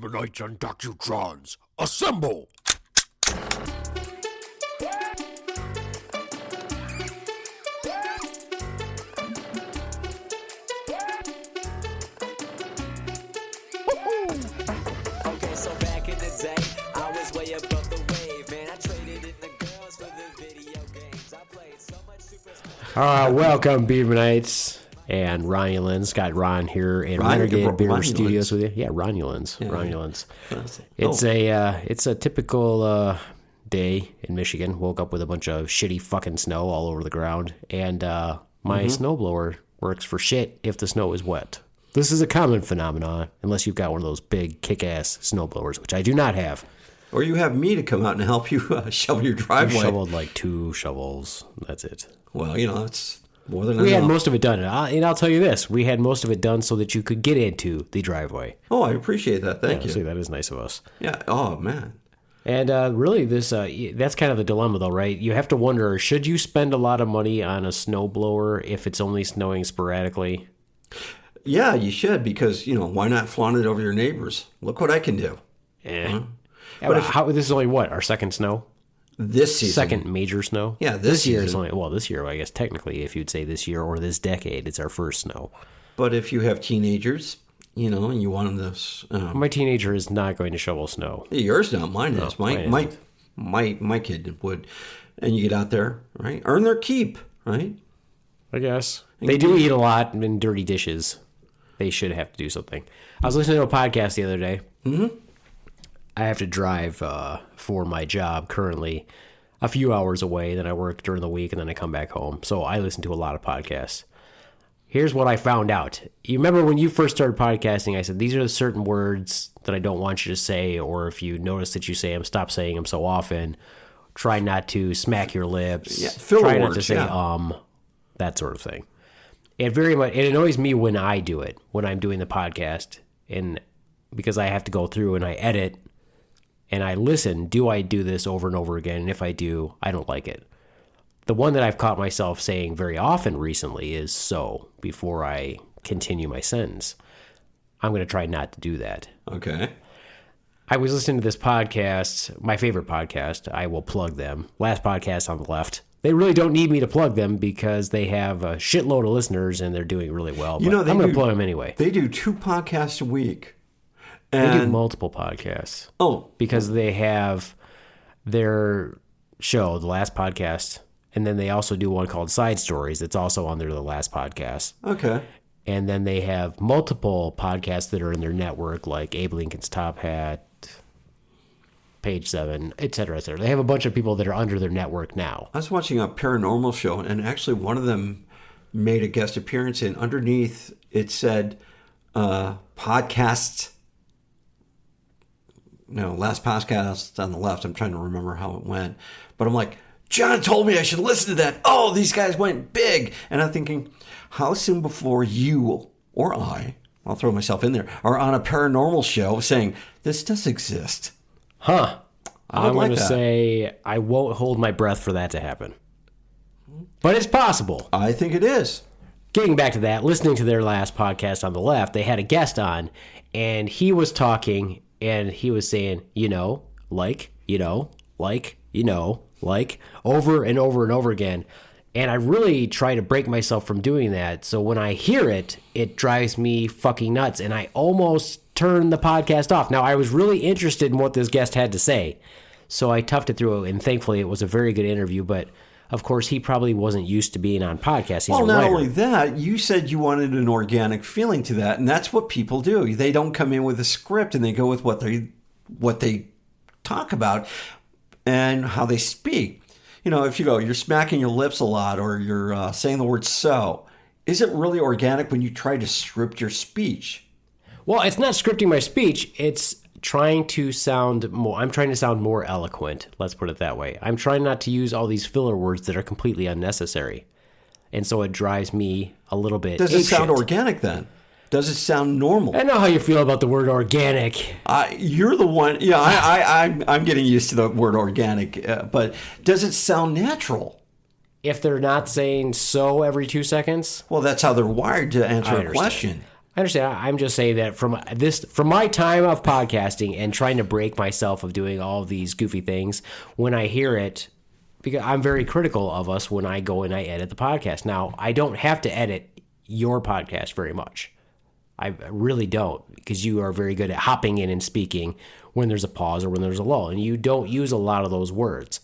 Beavemanites and Docutrons, assemble! Okay, so back in the day, I was way above the wave, man. I traded in the girls for the video games. I played so much Super Smash. Welcome, Beavemanites and Ronulans. Got Ron here in Renegade Beer Studios with you. Yeah, Ronulans. Yeah. Ronulans. Oh. It's a typical day in Michigan. Woke up with a bunch of shitty fucking snow all over the ground, and my snowblower works for shit if the snow is wet. This is a common phenomenon, unless you've got one of those big kick-ass snowblowers, which I do not have. Or you have me to come out and help you shovel your I driveway. shoveled like 2 shovels. That's it. Well, it's more than We had enough. most of it done, and I'll tell you this: we had most of it done so that you could get into the driveway. Oh, I appreciate that. Thank you. See, that is nice of us. Yeah. Oh, man. And really, that's kind of the dilemma, though, right? You have to wonder: should you spend a lot of money on a snowblower if it's only snowing sporadically? Yeah, you should, because, why not flaunt it over your neighbors? Look what I can do. Yeah, but this is only what, our second snow? This season. Second major snow? Yeah, this year is season. only, well, this year, I guess technically, if you'd say this year or this decade, it's our first snow. But if you have teenagers, and you want them to... My teenager is not going to shovel snow. yours not, mine is. mine My kid would. And you get out there, right? Earn their keep, right? I guess. They do eat a lot and dirty dishes. They should have to do something. I was listening to a podcast the other day. Mm-hmm. I have to drive for my job currently a few hours away. Then I work during the week, and then I come back home. So I listen to a lot of podcasts. Here's what I found out. You remember when you first started podcasting, I said, these are the certain words that I don't want you to say, or if you notice that you say them, stop saying them so often. Try not to smack your lips. Yeah, filler Try not words, to say yeah. that sort of thing. It annoys me when I do it, when I'm doing the podcast, and because I have to go through and I edit and I listen, do I do this over and over again? And if I do, I don't like it. The one that I've caught myself saying very often recently is so before I continue my sentence. I'm going to try not to do that. Okay. I was listening to this podcast, my favorite podcast. I will plug them. Last Podcast on the Left. They really don't need me to plug them because they have a shitload of listeners and they're doing really well. But I'm going to plug them anyway. They do 2 podcasts a week. They do multiple podcasts. Oh. Because they have their show, The Last Podcast, and then they also do one called Side Stories that's also on The Last Podcast. Okay. And then they have multiple podcasts that are in their network, like Abe Lincoln's Top Hat, Page 7, et cetera, et cetera. They have a bunch of people that are under their network now. I was watching a paranormal show, and actually one of them made a guest appearance, and underneath it said podcasts. Last podcast on the left. I'm trying to remember how it went. But I'm like, John told me I should listen to that. Oh, these guys went big. And I'm thinking, how soon before you or I'll throw myself in there, are on a paranormal show saying, this does exist? Huh. I'm going to that. say I won't hold my breath for that to happen. But it's possible. I think it is. Getting back to that, listening to their last podcast on the left, they had a guest on, and he was talking, and he was saying, like, over and over and over again. And I really try to break myself from doing that. So when I hear it, it drives me fucking nuts. And I almost turned the podcast off. Now, I was really interested in what this guest had to say. So I toughed it through. And thankfully, it was a very good interview. But, of course, he probably wasn't used to being on podcasts. He's Well, a not writer. only that, you said you wanted an organic feeling to that. And that's what people do. They don't come in with a script and they go with what they talk about and how they speak. If you go, you're smacking your lips a lot or you're saying the word so, is it really organic when you try to script your speech? Well, it's not scripting my speech. It's trying to sound more. I'm trying to sound more eloquent. Let's put it that way. I'm trying not to use all these filler words that are completely unnecessary. And so it drives me a little bit. Does it sound apeshit. organic then? Does it sound normal? I know how you feel about the word organic. You're the one. Yeah, I'm getting used to the word organic. But does it sound natural? If they're not saying so every 2 seconds, Well, that's how they're wired to answer a question. understand. I'm just saying that from my time of podcasting and trying to break myself of doing all of these goofy things, when I hear it, because I'm very critical of us when I go and I edit the podcast. Now, I don't have to edit your podcast very much. I really don't, because you are very good at hopping in and speaking when there's a pause or when there's a lull, and you don't use a lot of those words.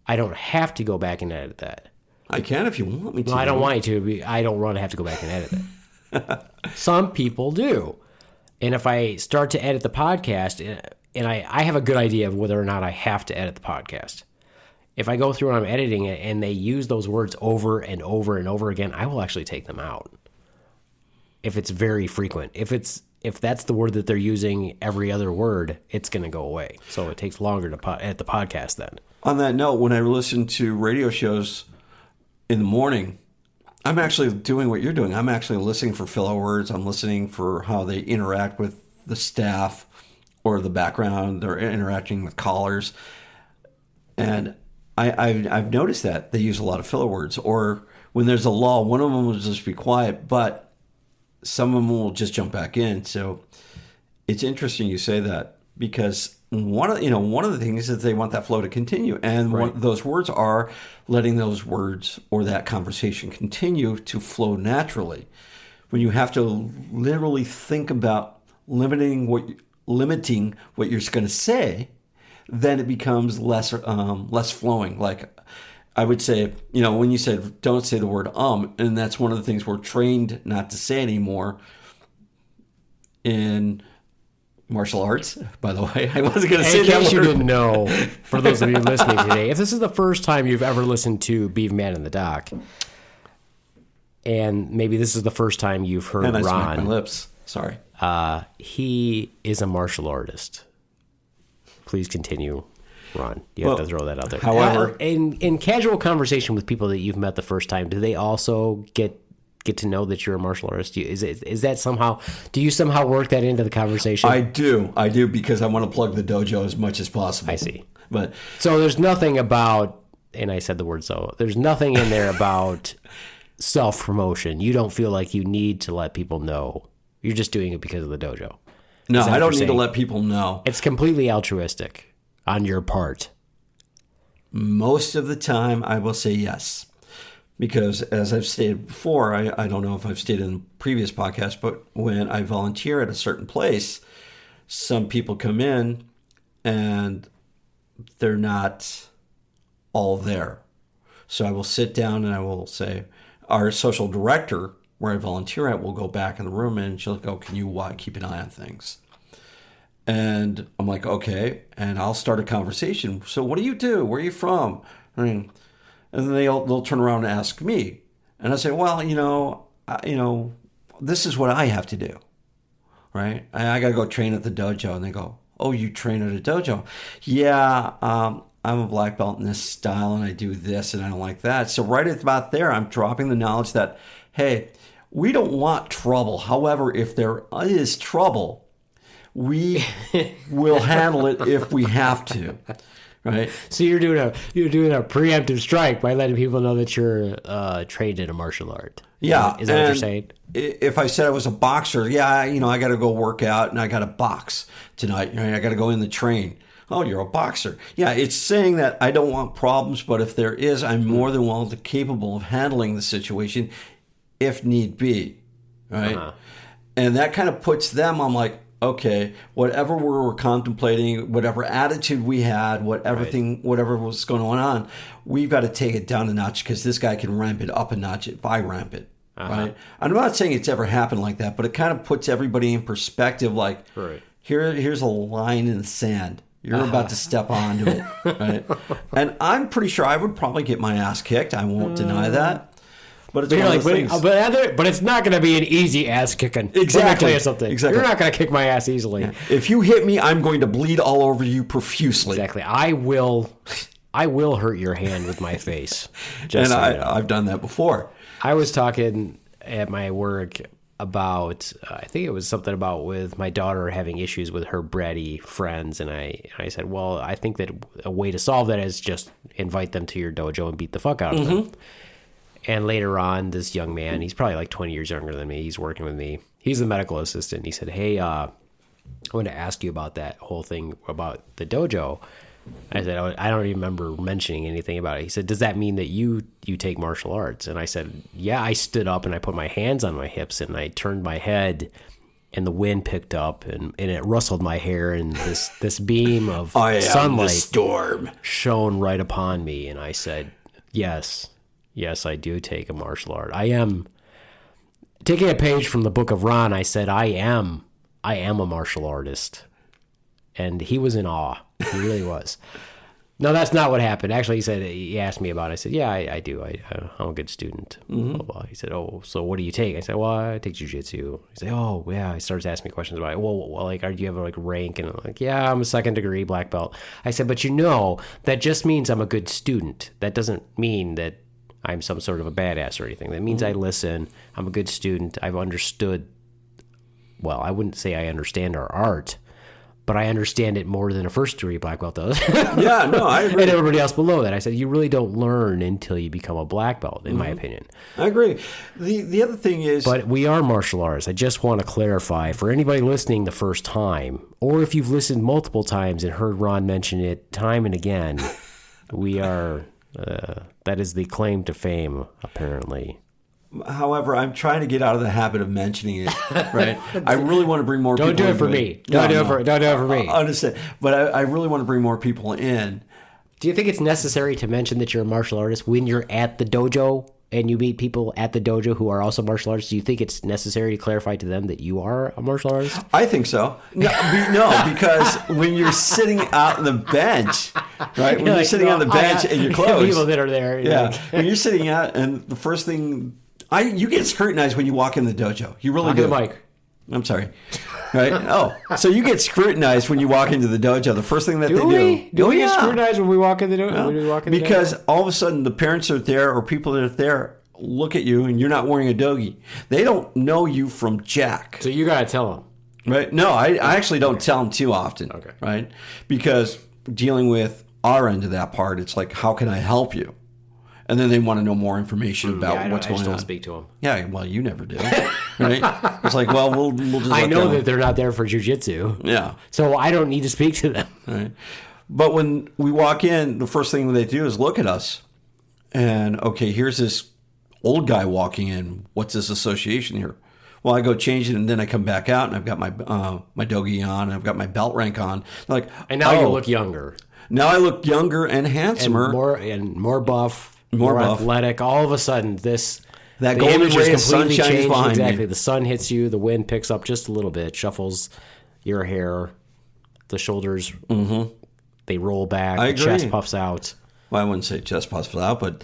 I don't have to go back and edit that. I can if you want me to. No, I don't want you to. I don't want to have to go back and edit it. Some people do. And if I start to edit the podcast, and I have a good idea of whether or not I have to edit the podcast. If I go through and I'm editing it and they use those words over and over and over again, I will actually take them out. If it's very frequent. If that's the word that they're using every other word, it's going to go away. So it takes longer to edit the podcast then. On that note, when I listen to radio shows in the morning, I'm actually doing what you're doing. I'm actually listening for filler words. I'm listening for how they interact with the staff or the background. They're interacting with callers. And I've noticed that they use a lot of filler words. Or when there's a lull, one of them will just be quiet, but some of them will just jump back in. So it's interesting you say that, because one of the things is they want that flow to continue, and right. Those words are letting those words or that conversation continue to flow naturally. When you have to literally think about limiting what you're going to say, then it becomes less flowing. Like I would say, when you said don't say the word and that's one of the things we're trained not to say anymore in martial arts, by the way. I wasn't going to say that word. In case you didn't know, for those of you listening today, if this is the first time you've ever listened to Beaveman in the Dock, and maybe this is the first time you've heard and I Ron. smacked my lips. Sorry. He is a martial artist. Please continue, Ron. You have to throw that out there. However, in casual conversation with people that you've met the first time, do they also get to know that you're a martial artist? Is that somehow? Do you somehow work that into the conversation? I do, because I want to plug the dojo as much as possible. I see. But so there's nothing about, and I said the word so. There's nothing in there about self promotion. You don't feel like you need to let people know. You're just doing it because of the dojo. No, I don't need to let people know. It's completely altruistic on your part. Most of the time, I will say yes. Because as I've stated before, I don't know if I've stated in previous podcasts, but when I volunteer at a certain place, some people come in and they're not all there. So I will sit down and I will say, our social director, where I volunteer at, will go back in the room and she'll go, can you keep an eye on things? And I'm like, okay. And I'll start a conversation. So what do you do? Where are you from? And then they'll turn around and ask me. And I say, well, this is what I have to do, right? I got to go train at the dojo. And they go, oh, you train at a dojo? Yeah, I'm a black belt in this style, and I do this, and I don't like that. So right about there, I'm dropping the knowledge that, hey, we don't want trouble. However, if there is trouble, we will handle it if we have to. Right. So you're doing a preemptive strike by letting people know that you're trained in a martial art. Yeah. Is that what you're saying? If I said I was a boxer, I got to go work out and I got to box tonight. I got to go in the train. Oh, you're a boxer. Yeah, it's saying that I don't want problems, but if there is, I'm more than well capable of handling the situation if need be. Right. Uh-huh. And that kind of puts them, I'm like, okay, whatever we were contemplating, whatever attitude we had, whatever was going on, we've got to take it down a notch because this guy can ramp it up a notch if I ramp it. Uh-huh. Right? I'm not saying it's ever happened like that, but it kind of puts everybody in perspective. Like, here's a line in the sand. You're about to step onto it. Right? And I'm pretty sure I would probably get my ass kicked. I won't deny that. But it's one of those things. But it's not going to be an easy ass kicking. Exactly. Let me tell you something. Exactly. You're not going to kick my ass easily. Yeah. If you hit me, I'm going to bleed all over you profusely. Exactly. I will hurt your hand with my face. I've done that before. I was talking at my work about, I think it was something about with my daughter having issues with her bratty friends. And I said, well, I think that a way to solve that is just invite them to your dojo and beat the fuck out of them. And later on, this young man, he's probably like 20 years younger than me, he's working with me. He's the medical assistant. He said, hey, I want to ask you about that whole thing about the dojo. I said, I don't even remember mentioning anything about it. He said, does that mean that you take martial arts? And I said, yeah. I stood up and I put my hands on my hips and I turned my head and the wind picked up and it rustled my hair and this beam of sunlight storm shone right upon me. And I said, yes, I do take a martial art. I am taking a page from the Book of Ron. I said, I am a martial artist. And he was in awe. He really was. No, that's not what happened. Actually, he asked me about it. I said, yeah, I do. I'm a good student. Blah, blah, blah. He said, oh, so what do you take? I said, well, I take jiu-jitsu. He said, oh, yeah. He starts asking me questions about it. Well, like, do you have a rank? And I'm like, yeah, I'm a 2nd degree black belt. I said, but that just means I'm a good student. That doesn't mean that I'm some sort of a badass or anything. That means I listen. I'm a good student. I've understood. Well, I wouldn't say I understand our art, but I understand it more than a 1st degree black belt does. Yeah, no, I agree. And everybody else below that. I said, you really don't learn until you become a black belt, in my opinion. I agree. The other thing is... But we are martial artists. I just want to clarify, for anybody listening the first time, or if you've listened multiple times and heard Ron mention it time and again, we are... that is the claim to fame, apparently. However, I'm trying to get out of the habit of mentioning it, right? I really want to bring more people in. Don't do it for me. Don't do it for me. I understand. But I really want to bring more people in. Do you think it's necessary to mention that you're a martial artist when you're at the dojo and you meet people at the dojo who are also martial artists? Do you think it's necessary to clarify to them that you are a martial artist? I think so. No, because when you're sitting out on the bench, right? When you're sitting on the bench and you're close. People that are there. Yeah. When you're sitting out and the first thing... you get scrutinized when you walk in the dojo. You really do. The mic. I'm sorry. Right? Oh, so you get scrutinized when you walk into the dojo. The first thing that they do. Do we get scrutinized when we walk in the dojo? Because all of a sudden the parents are there or people that are there look at you and you're not wearing a dogi. They don't know you from Jack. So you got to tell them. Right? No, I actually don't tell them too often. Okay. Right? Because dealing with our end of that part, it's like, how can I help you? And then they want to know more information about what's going on. I just don't speak to them. Yeah, well, you never do, right? It's like, well, we'll just. I know that they're not there for jiu-jitsu. Yeah. So I don't need to speak to them. Right. But when we walk in, the first thing they do is look at us, and okay, here's this old guy walking in. What's this association here? Well, I go change it, and then I come back out, and I've got my my dogi on, and I've got my belt rank on. They're like, and now you look younger. Now I look younger and handsomer, and more buff. More athletic. All of a sudden, the golden image ray is of completely sun shines changed. behind Exactly. me. The sun hits you. The wind picks up just a little bit, shuffles your hair. The shoulders, they roll back. I the agree. chest puffs out. Well, I wouldn't say chest puffs out, but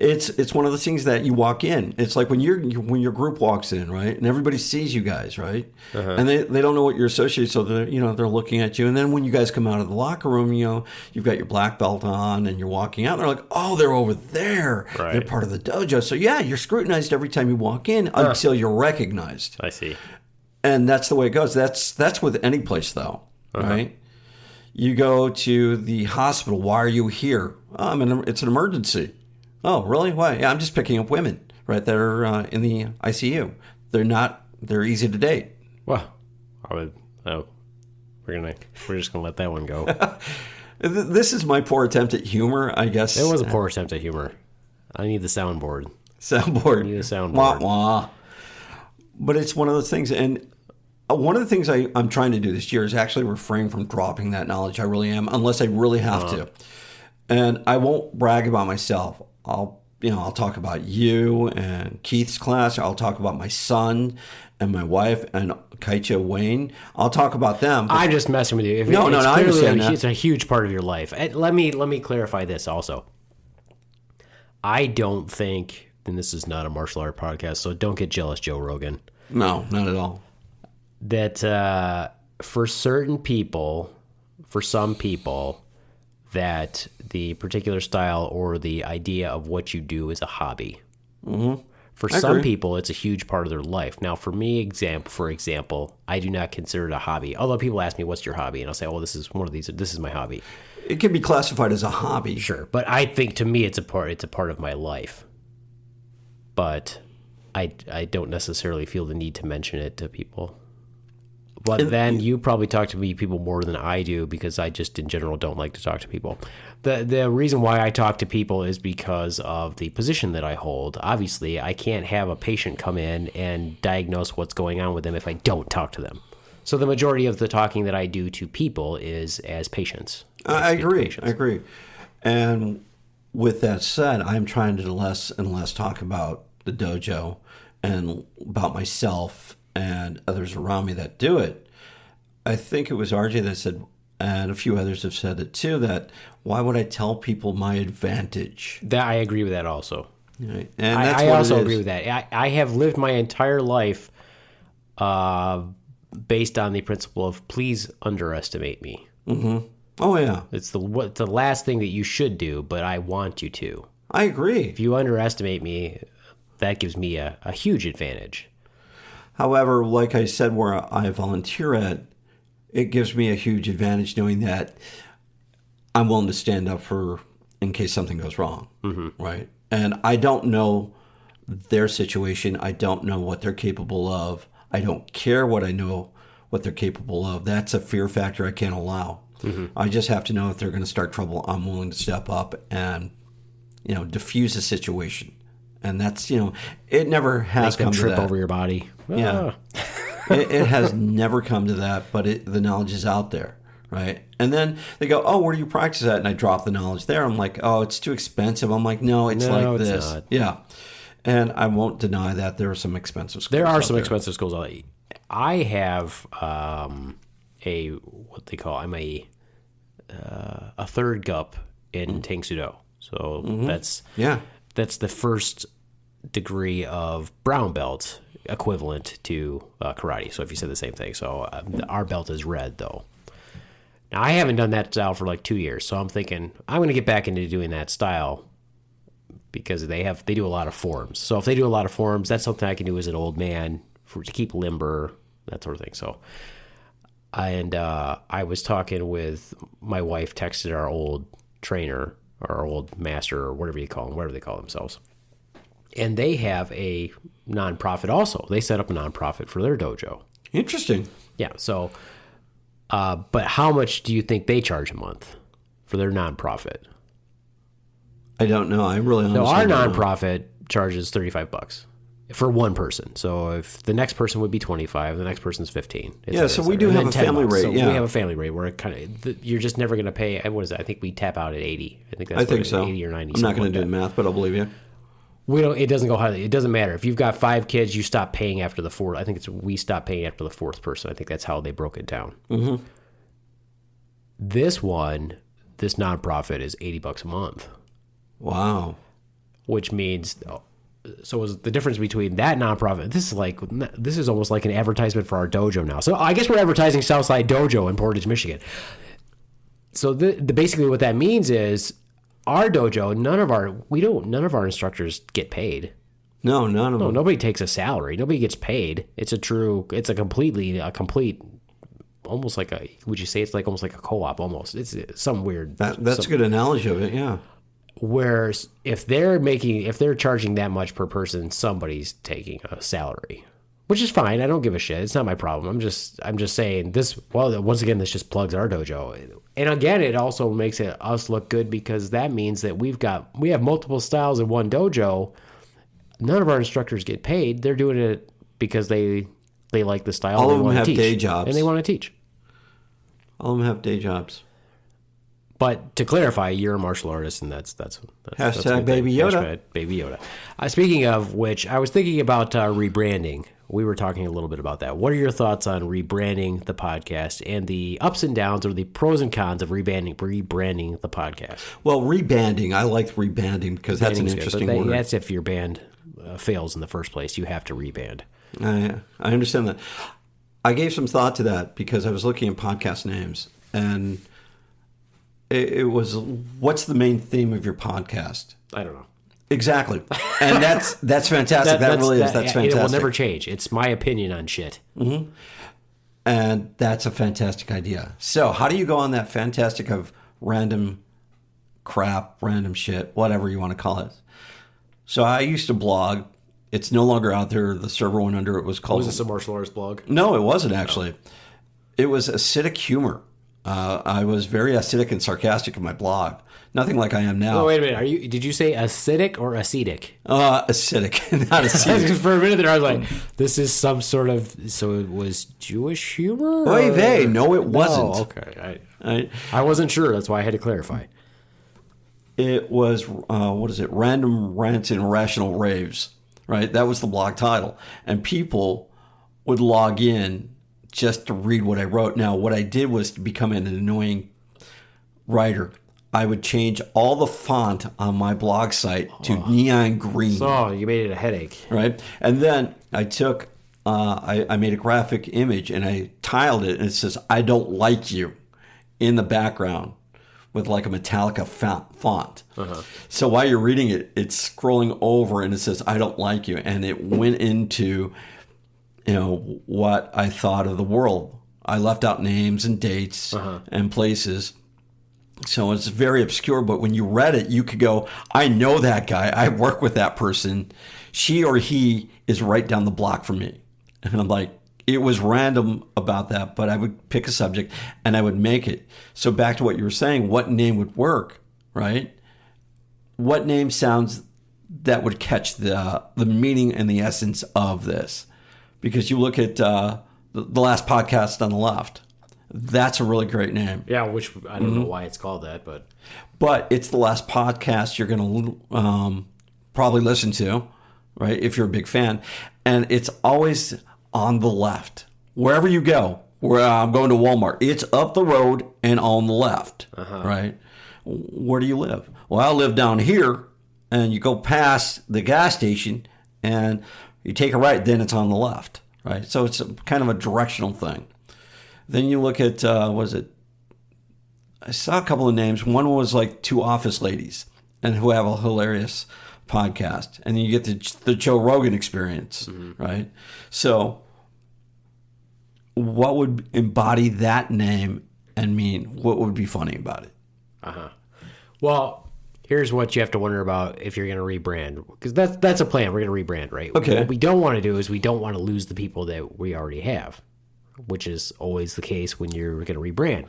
it's one of the things that you walk in. It's like when your group walks in, right, and everybody sees you guys, right, and they don't know what you're associated, so they're looking at you. And then when you guys come out of the locker room, you've got your black belt on, and you're walking out, and they're like, oh, they're over there. Right. They're part of the dojo. So yeah, you're scrutinized every time you walk in until you're recognized. I see. And that's the way it goes. That's with any place, though, right? You go to the hospital. Why are you here? Oh, it's an emergency. Oh, really? Why? Yeah, I'm just picking up women, right, that are in the ICU. They're easy to date. Well, we're just gonna let that one go. This is my poor attempt at humor, I guess. It was a poor attempt at humor. I need the soundboard. Soundboard. I need a soundboard. Wah, wah. But it's one of those things, and one of the things I'm trying to do this year is actually refrain from dropping that knowledge. I really am, unless I really have to. And I won't brag about myself. I'll talk about you and Keith's class. I'll talk about my son and my wife and Kaicha Wayne. I'll talk about them. I'm just messing with you. No, I understand that. It's a huge part of your life. Let me clarify this also. I don't think, and this is not a martial art podcast, so don't get jealous, Joe Rogan. No, not at all. That for some people, that the particular style or the idea of what you do is a hobby. Mm-hmm. For some people, it's a huge part of their life. Now, for me, for example, I do not consider it a hobby. Although people ask me, what's your hobby? And I'll say, oh, this is one of these. This is my hobby. It can be classified as a hobby. Sure. But I think to me, it's a part of my life. But I don't necessarily feel the need to mention it to people. But then you probably talk to people more than I do because I just in general don't like to talk to people. The reason why I talk to people is because of the position that I hold. Obviously, I can't have a patient come in and diagnose what's going on with them if I don't talk to them. So the majority of the talking that I do to people is as patients. I agree. And with that said, I'm trying to less and less talk about the dojo and about myself and others around me that do it. I think it was RJ that said, and a few others have said it too, that why would I tell people my advantage? That I agree with that also. Right. And that's I what also it is. agree with that. I have lived my entire life based on the principle of please underestimate me. Mm-hmm. Oh, yeah. It's the last thing that you should do, but I want you to. I agree. If you underestimate me, that gives me a huge advantage. However, like I said, where I volunteer at, it gives me a huge advantage knowing that I'm willing to stand up for in case something goes wrong, right? And I don't know their situation. I don't know what they're capable of. I don't care what they're capable of. That's a fear factor I can't allow. I just have to know if they're going to start trouble, I'm willing to step up and, diffuse the situation. And that's, it never has come to that. Trip over your body. Yeah. It has never come to that, but the knowledge is out there, right? And then they go, oh, where do you practice at? And I drop the knowledge there. I'm like, oh, it's too expensive. I'm like, no, it's like it's this. not. Yeah. And I won't deny that there are some expensive schools. There are out some there. expensive schools. I have I'm a third GUP in Tang Soo Do. So that's the first degree of brown belt equivalent to karate. So if you said the same thing. So our belt is red though. Now I haven't done that style for like 2 years. So I'm thinking I'm going to get back into doing that style because they do a lot of forms. So if they do a lot of forms, that's something I can do as an old man to keep limber, that sort of thing. So, and I was talking with my wife, texted our old trainer, our old master, or whatever they call themselves. And they have a nonprofit also. They set up a nonprofit for their dojo. Interesting. Yeah. So, but how much do you think they charge a month for their nonprofit? I don't know. I really honestly No, our don't know. nonprofit charges $35 for one person. So if the next person would be 25, the next person's 15. Yeah, so we do have a family rate. So yeah, we have a family rate where it kind of you're just never going to pay. What is it? I think we tap out at 80. I think that's so. 80 or 90. I'm not going to do the math, but I'll believe you. We don't. It doesn't go high. It doesn't matter if you've got 5 kids. You stop paying after the fourth. I think we stop paying after the 4th person. I think that's how they broke it down. Mm-hmm. This nonprofit is $80 a month. Wow. Which means, so is the difference between that nonprofit? This is almost like an advertisement for our dojo now. So I guess we're advertising Southside Dojo in Portage, Michigan. So basically what that means is our dojo, none of our instructors get paid. No, none of them. Nobody takes a salary. Nobody gets paid. It's a complete, almost like would you say it's like almost like a co-op almost? It's some weird. That's a good analogy of it. Yeah. Whereas if they're charging that much per person, somebody's taking a salary, which is fine. I don't give a shit. It's not my problem. I'm just saying this. Well, once again, this just plugs our dojo, and again, it also makes us look good because that means that we have multiple styles in one dojo. None of our instructors get paid. They're doing it because they like the style. All of them have day jobs, and they want to teach. All of them have day jobs. But to clarify, you're a martial artist, and that's Hashtag Baby Yoda. Hashtag Baby Yoda. Speaking of which, I was thinking about rebranding. We were talking a little bit about that. What are your thoughts on rebranding the podcast and the ups and downs or the pros and cons of rebranding the podcast? Well, rebanding. I like rebanding because that's an interesting word. That's if your band fails in the first place. You have to reband. I understand that. I gave some thought to that because I was looking at podcast names, and it was, what's the main theme of your podcast? I don't know. Exactly. And that's fantastic. That's fantastic. It will never change. It's my opinion on shit. Mm-hmm. And that's a fantastic idea. So how do you go on that fantastic of random crap, random shit, whatever you want to call it? So I used to blog, It's no longer out there. The server went under. It was called. Was this a martial arts blog? No, it wasn't under. It was called. Was this a martial arts blog? No, it wasn't actually. It was acidic humor. I was very acidic and sarcastic in my blog. Nothing like I am now. Oh, wait a minute. Did you say acidic or acetic? Acidic, not acidic. For a minute there, I was like, this is some sort of... So it was Jewish humor? Oy vey. No, it wasn't. Oh, okay. I wasn't sure. That's why I had to clarify. It was, Random Rants and Irrational Raves, right? That was the blog title. And people would log in just to read what I wrote. Now, what I did was to become an annoying writer. I would change all the font on my blog site to neon green. So you made it a headache. Right? And then I took, I made a graphic image and I tiled it and it says, I don't like you in the background with like a Metallica font. So while you're reading it, it's scrolling over and it says, I don't like you. And it went into, what I thought of the world. I left out names and dates and places. So it's very obscure, but when you read it, you could go, I know that guy. I work with that person. She or he is right down the block from me. And I'm like, it was random about that, but I would pick a subject and I would make it. So back to what you were saying, what name would work, right? What name sounds that would catch the meaning and the essence of this? Because you look at the last podcast on the left. That's a really great name. Yeah, which I don't know why it's called that, but it's the last podcast you're going to probably listen to, right? If you're a big fan, and it's always on the left. Wherever you go, where I'm going to Walmart, it's up the road and on the left, right? Where do you live? Well, I live down here, and you go past the gas station, and you take a right, then it's on the left, right? So it's kind of a directional thing. Then you look at, I saw a couple of names. One was like two office ladies and who have a hilarious podcast. And then you get the Joe Rogan experience, right? So what would embody that name and mean? What would be funny about it? Well, here's what you have to wonder about if you're going to rebrand. Because that's a plan. We're going to rebrand, right? Okay. What we don't want to do is we don't want to lose the people that we already have, which is always the case when you're going to rebrand.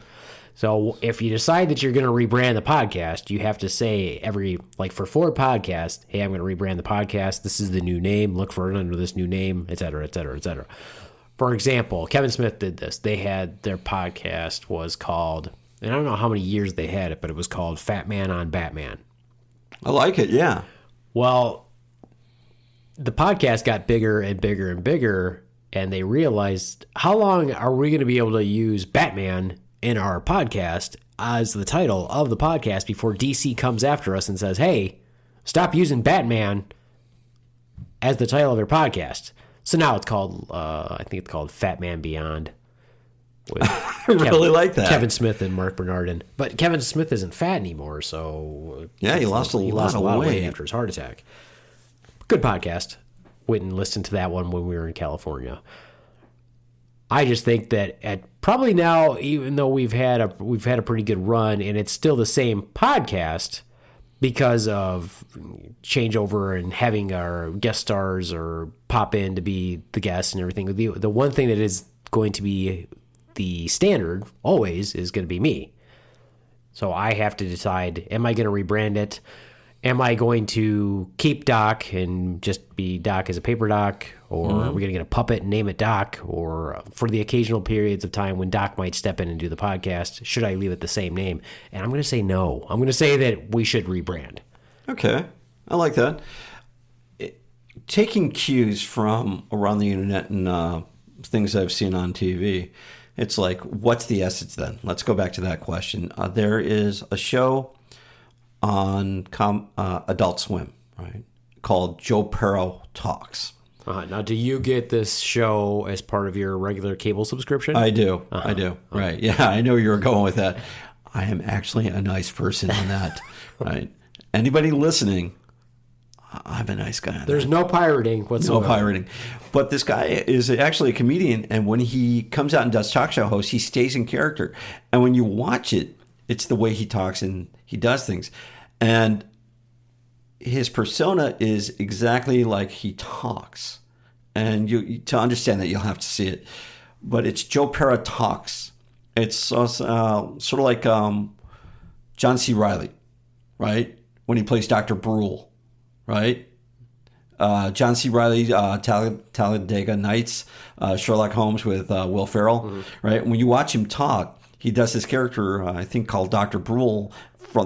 So if you decide that you're going to rebrand the podcast, you have to say for 4 podcasts, hey, I'm going to rebrand the podcast. This is the new name. Look for it under this new name, et cetera, et cetera, et cetera. For example, Kevin Smith did this. They had their podcast was called, and I don't know how many years they had it, but it was called Fat Man on Batman. I like it, yeah. Well, the podcast got bigger and bigger and bigger, and they realized, how long are we going to be able to use Batman in our podcast as the title of the podcast before DC comes after us and says, hey, stop using Batman as the title of your podcast? So now it's called, I think it's called Fat Man Beyond. I really like that. Kevin Smith and Mark Bernardin. But Kevin Smith isn't fat anymore, so... Yeah, he lost a lot of weight after his heart attack. Good podcast. Went and listened to that one when we were in California. I just think that probably now, even though we've had a pretty good run, and it's still the same podcast because of changeover and having our guest stars or pop in to be the guests and everything. The one thing that is going to be the standard always is going to be me. So I have to decide, am I going to rebrand it? Am I going to keep Doc and just be Doc as a paper Doc? Or are we going to get a puppet and name it Doc? Or for the occasional periods of time when Doc might step in and do the podcast, should I leave it the same name? And I'm going to say no. I'm going to say that we should rebrand. Okay. I like that. Taking cues from around the internet and things I've seen on TV, it's like, what's the essence then? Let's go back to that question. There is a show on Adult Swim, right, called Joe Perro Talks. Now, do you get this show as part of your regular cable subscription? I do. I do. Right. Yeah, I know you were going with that. I am actually a nice person on that, right? Anybody listening, I'm a nice guy on There's that. no pirating whatsoever. No pirating. But this guy is actually a comedian, and when he comes out and does talk show hosts, he stays in character. And when you watch it, it's the way he talks and he does things. And his persona is exactly like he talks. And to understand that, you'll have to see it. But it's Joe Pera talks. It's sort of like John C. Reilly, right? When he plays Dr. Brule, right? John C. Reilly, Talladega Nights, Sherlock Holmes with Will Ferrell, right? When you watch him talk, he does this character, I think, called Dr. Brule,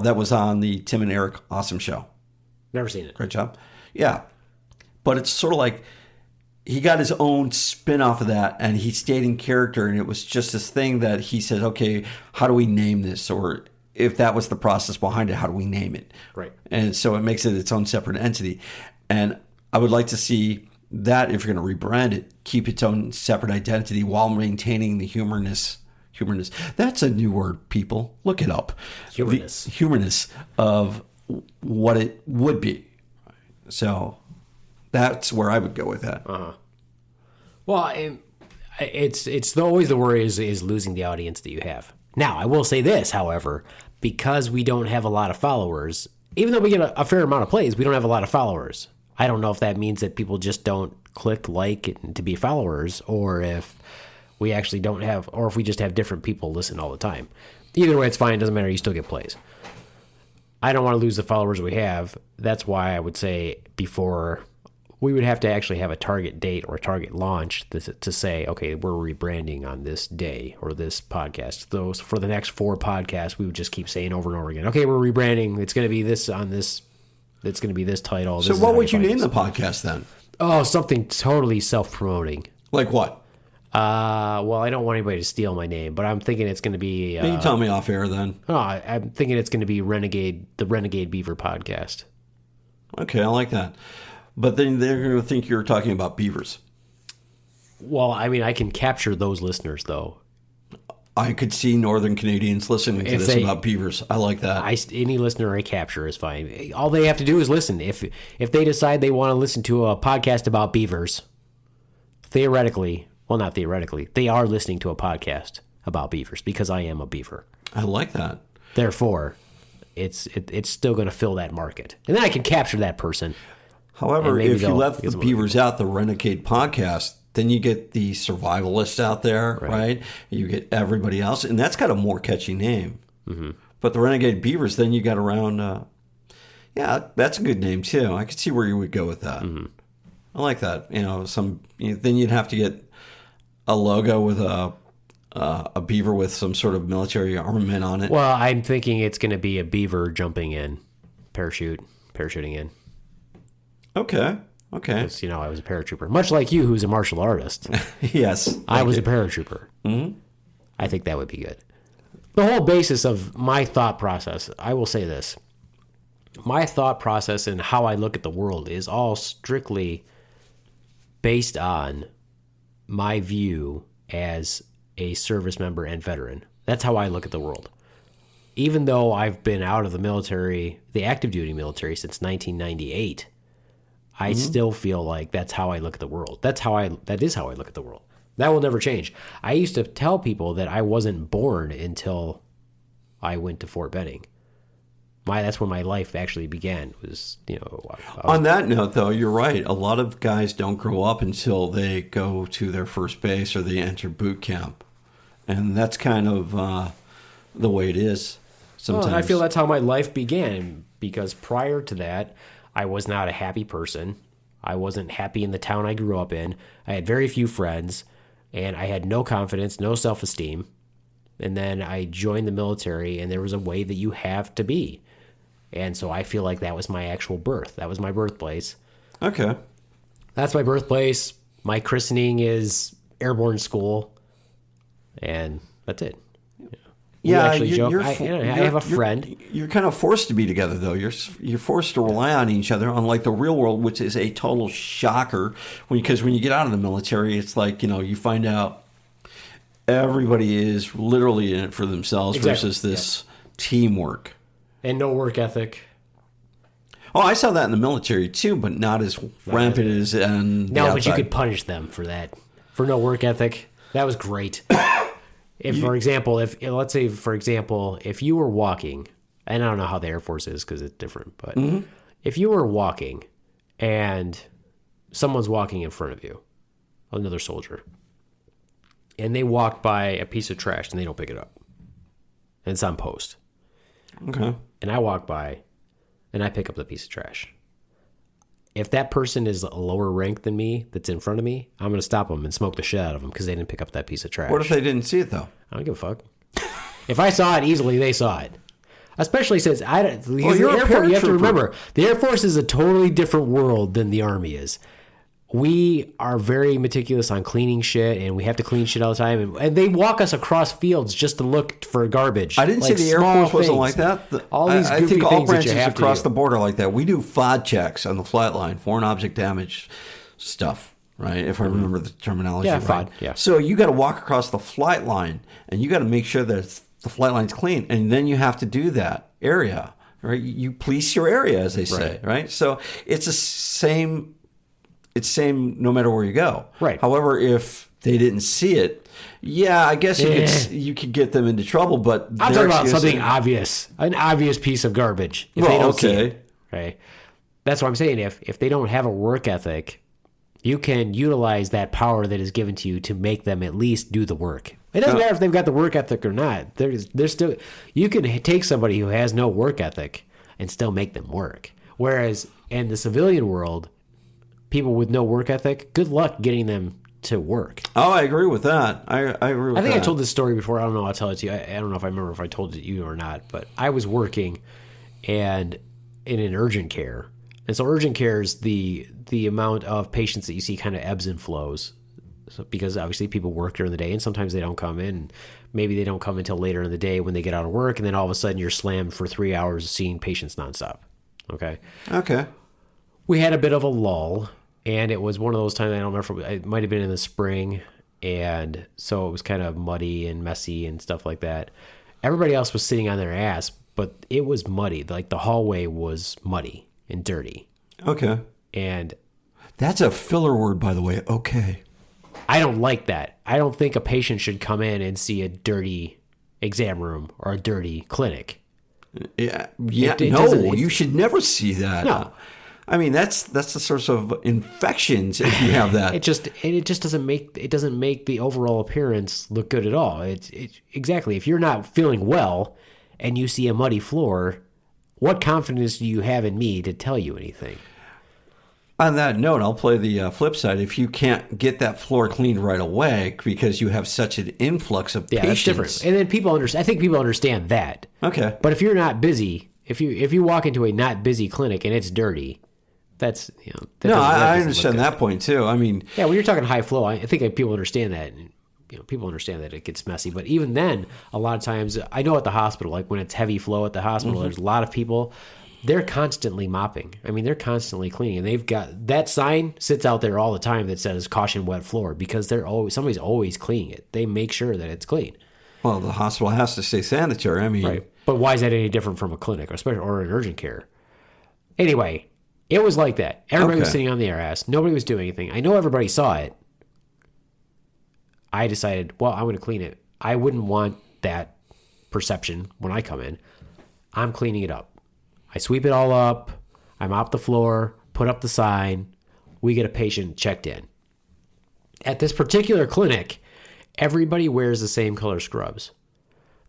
that was on the Tim and Eric Awesome Show. Never seen it. Great job. Yeah. But it's sort of like he got his own spin off of that, and he stayed in character, and it was just this thing that he said, okay, how do we name this? Or if that was the process behind it, how do we name it? Right. And so it makes it its own separate entity. And I would like to see that, if you're going to rebrand it, keep its own separate identity while maintaining the humorness. That's a new word, people. Look it up. Humorness. The humorness of what it would be. So that's where I would go with that. Well, it's always the worry is losing the audience that you have. Now, I will say this, however, because we don't have a lot of followers, even though we get a fair amount of plays, we don't have a lot of followers. I don't know if that means that people just don't click like to be followers, or if we actually don't have, or if we just have different people listen all the time. Either way, it's fine. It doesn't matter. You still get plays. I don't want to lose the followers we have. That's why I would say before we would have to actually have a target date or a target launch to say, okay, we're rebranding on this day or this podcast. Those for the next 4 podcasts, we would just keep saying over and over again, okay, we're rebranding. It's going to be this on this. It's going to be this title. So what would you name the podcast then? Oh, something totally self-promoting. Like what? Well, I don't want anybody to steal my name, but I'm thinking it's going to be... you can tell me off air then. I'm thinking it's going to be the Renegade Beaver podcast. Okay, I like that. But then they're going to think you're talking about beavers. Well, I mean, I can capture those listeners, though. I could see Northern Canadians listening to this about beavers. I like that. Any listener I capture is fine. All they have to do is listen. If they decide they want to listen to a podcast about beavers, theoretically, well, not theoretically, they are listening to a podcast about beavers because I am a beaver. I like that. Therefore, it's still going to fill that market. And then I can capture that person. However, if you left the beavers out, the Renegade podcast, then you get the survivalists out there, right? You get everybody else, and that's got a more catchy name. Mm-hmm. But the Renegade Beavers, then you got around, yeah, that's a good name too. I could see where you would go with that. Mm-hmm. I like that. Then you'd have to get a logo with a beaver with some sort of military armament on it. Well, I'm thinking it's going to be a beaver jumping in, parachuting in. Okay. Because, I was a paratrooper. Much like you, who's a martial artist. Yes. I was a paratrooper. Mm-hmm. I think that would be good. The whole basis of my thought process, I will say this. My thought process and how I look at the world is all strictly based on my view as a service member and veteran. That's how I look at the world. Even though I've been out of the military, the active duty military, since 1998, I still feel like that's how I look at the world. That is how I look at the world. That will never change. I used to tell people that I wasn't born until I went to Fort Benning. That's when my life actually began. On that note, though, you're right. A lot of guys don't grow up until they go to their first base or they enter boot camp, and that's kind of the way it is. Sometimes I feel that's how my life began, because prior to that, I was not a happy person. I wasn't happy in the town I grew up in. I had very few friends, and I had no confidence, no self-esteem. And then I joined the military, and there was a way that you have to be. And so I feel like that was my actual birth. That was my birthplace. Okay. That's my birthplace. My christening is Airborne School. And that's it. Yeah, I have a friend. You're kind of forced to be together, though. You're forced to rely on each other, unlike the real world, which is a total shocker. Because when you get out of the military, it's like, you find out everybody is literally in it for themselves versus this teamwork. And no work ethic. Oh, I saw that in the military, too, but not as rampant as in No, but you could punish them for that. For no work ethic. That was great. If you were walking, and I don't know how the Air Force is because it's different, but if you were walking and someone's walking in front of you, another soldier, and they walk by a piece of trash and they don't pick it up, and it's on post. Okay. And I walk by and I pick up the piece of trash. If that person is a lower rank than me that's in front of me, I'm going to stop them and smoke the shit out of them because they didn't pick up that piece of trash. What if they didn't see it, though? I don't give a fuck. If I saw it easily, they saw it. Especially since I don't. Because you're the a Air Force, you have to paratrooper. remember, the Air Force is a totally different world than the Army is. We are very meticulous on cleaning shit, and we have to clean shit all the time. And they walk us across fields just to look for garbage. I didn't say the Air small Force wasn't things. like that. All these I goofy think all things that branches you have to across do. the border like that. We do FOD checks on the flight line, foreign object damage stuff, right? If I remember the terminology Yeah, right. FOD, yeah. So you got to walk across the flight line, and you got to make sure that the flight line's clean, and then you have to do that area, right? You police your area, as they say, right? So it's the same. It's same no matter where you go. Right. However, if they didn't see it, yeah, I guess you could get them into trouble. But I'm their talking about excuse something is- obvious, an obvious piece of garbage. If Well, they don't see okay. it, okay, that's what I'm saying. If they don't have a work ethic, you can utilize that power that is given to you to make them at least do the work. It doesn't matter if they've got the work ethic or not. There's still, you can take somebody who has no work ethic and still make them work. Whereas in the civilian world, people with no work ethic, good luck getting them to work. Oh, I agree with that. I agree with that. I think I told this story before. I don't know. I'll tell it to you. I don't know if I remember if I told it to you or not, but I was working and in an urgent care. And so urgent care is the amount of patients that you see kind of ebbs and flows. So, because obviously people work during the day and sometimes they don't come in. Maybe they don't come until later in the day when they get out of work, and then all of a sudden you're slammed for 3 hours seeing patients nonstop. Okay. Okay. We had a bit of a lull, and it was one of those times, I don't remember, it might have been in the spring, and so it was kind of muddy and messy and stuff like that. Everybody else was sitting on their ass, but it was muddy. Like the hallway was muddy and dirty. Okay. And That's a filler word, by the way. Okay. I don't like that. I don't think a patient should come in and see a dirty exam room or a dirty clinic. Yeah. It No, doesn't- you should never see that. No. I mean, that's the source of infections if you have that. It just doesn't make the overall appearance look good at all. It's exactly, if you're not feeling well and you see a muddy floor, what confidence do you have in me to tell you anything? On that note, I'll play the flip side. If you can't get that floor cleaned right away because you have such an influx of Yeah, that's patients. different. And then people understand. I think people understand that. Okay. But if you're not busy, if you walk into a not busy clinic and it's dirty, that's that No, doesn't- that I doesn't understand look good. that point too. I mean, Yeah, when you're talking high flow, I think people understand that. And, people understand that it gets messy. But even then, a lot of times, I know at the hospital, like when it's heavy flow at the hospital, there's a lot of people. They're constantly mopping. I mean, they're constantly cleaning, and they've got that sign sits out there all the time that says "caution wet floor" because somebody's always cleaning it. They make sure that it's clean. well, the hospital has to stay sanitary. I mean, Right. But why is that any different from a clinic, or an urgent care? Anyway, it was like that. Everybody was Okay. sitting on their ass. Nobody was doing anything. I know everybody saw it. I decided, well, I'm going to clean it. I wouldn't want that perception when I come in. I'm cleaning it up. I sweep it all up. I mop the floor, put up the sign. We get a patient checked in. At this particular clinic, everybody wears the same color scrubs.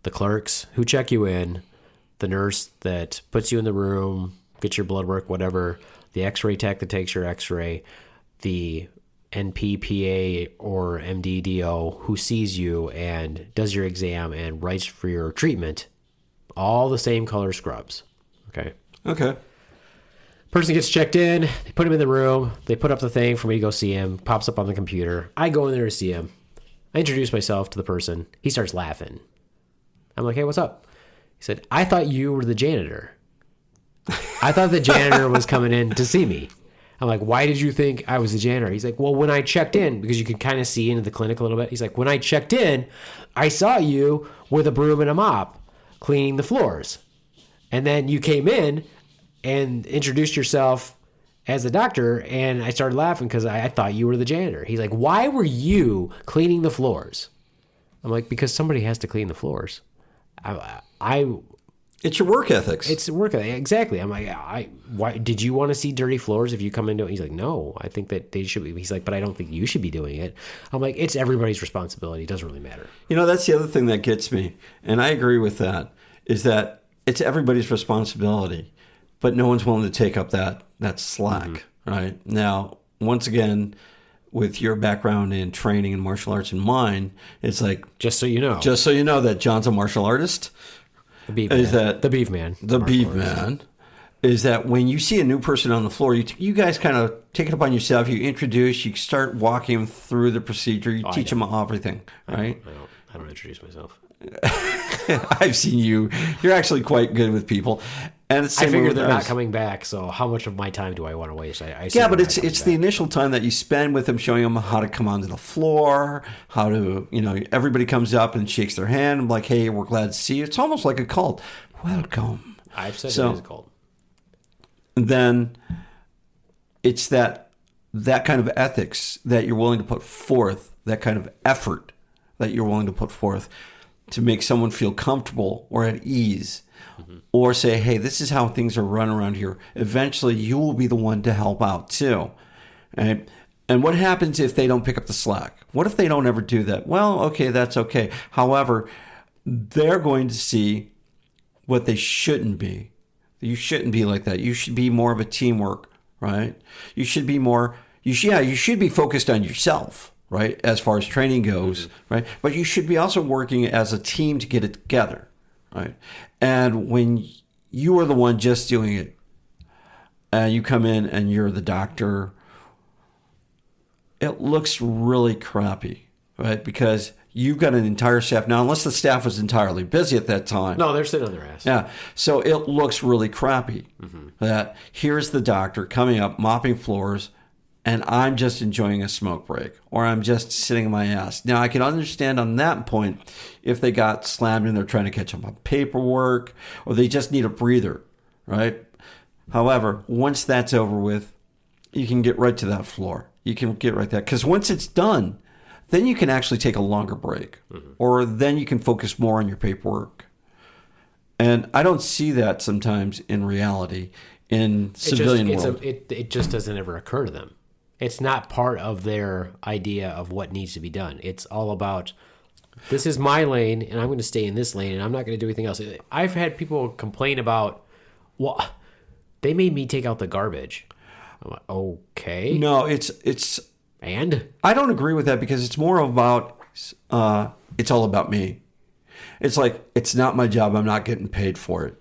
The clerks who check you in, the nurse that puts you in the room, gets your blood work, whatever, the x-ray tech that takes your x-ray, the NPPA or MDDO who sees you and does your exam and writes for your treatment, all the same color scrubs. Okay. Okay. Person gets checked in, they put him in the room, they put up the thing for me to go see him, pops up on the computer. I go in there to see him. I introduce myself to the person. He starts laughing. I'm like, hey, what's up? He said, I thought you were the janitor. I thought the janitor was coming in to see me. I'm like, why did you think I was the janitor? He's like, well, when I checked in, because you can kind of see into the clinic a little bit. He's like, when I checked in, I saw you with a broom and a mop cleaning the floors. And then you came in and introduced yourself as the doctor, and I started laughing because I thought you were the janitor. He's like, why were you cleaning the floors? I'm like, because somebody has to clean the floors. It's your work ethics. It's work ethic. Exactly. I'm like, why did you want to see dirty floors if you come into it? He's like, no, I think that they should be. He's like, but I don't think you should be doing it. I'm like, it's everybody's responsibility. It doesn't really matter. That's the other thing that gets me, and I agree with that, is that it's everybody's responsibility, but no one's willing to take up that slack, right? Now, once again, with your background in training and martial arts and mine, it's like... Just so you know that John's a martial artist. The Beaveman. The Beaveman is that when you see a new person on the floor, you guys kind of take it upon yourself. You introduce, you start walking them through the procedure. You teach them everything, right? I don't introduce myself. I've seen you. You're actually quite good with people. And it's I figure they're not coming back, so how much of my time do I want to waste? But it's the initial time that you spend with them, showing them how to come onto the floor, how to, everybody comes up and shakes their hand. I'm like, hey, we're glad to see you. It's almost like a cult. Welcome. I've said it is a cult. Then it's that kind of ethics that you're willing to put forth, that kind of effort that you're willing to put forth to make someone feel comfortable or at ease. Or say, hey, this is how things are run around here. Eventually, you will be the one to help out too. And what happens if they don't pick up the slack? What if they don't ever do that? Well, okay, that's okay. However, they're going to see what they shouldn't be. You shouldn't be like that. You should be more of a teamwork, right? You should be more. You should be focused on yourself, right? As far as training goes, right? But you should be also working as a team to get it together. Right. And when you are the one just doing it, and you come in and you're the doctor, it looks really crappy, right? Because you've got an entire staff. Now, unless the staff was entirely busy at that time. No, they're sitting on their ass. Yeah. So it looks really crappy that here's the doctor coming up, mopping floors, and I'm just enjoying a smoke break, or I'm just sitting on my ass. Now, I can understand on that point if they got slammed and they're trying to catch up on paperwork, or they just need a breather, right? However, once that's over with, you can get right to that floor. You can get right there. Because once it's done, then you can actually take a longer break, or then you can focus more on your paperwork. And I don't see that sometimes in reality in civilian world. It just doesn't ever occur to them. It's not part of their idea of what needs to be done. It's all about, this is my lane, and I'm going to stay in this lane, and I'm not going to do anything else. I've had people complain about, well, they made me take out the garbage. I'm like, okay. No, it's and? I don't agree with that, because it's more about, it's all about me. It's like, it's not my job. I'm not getting paid for it.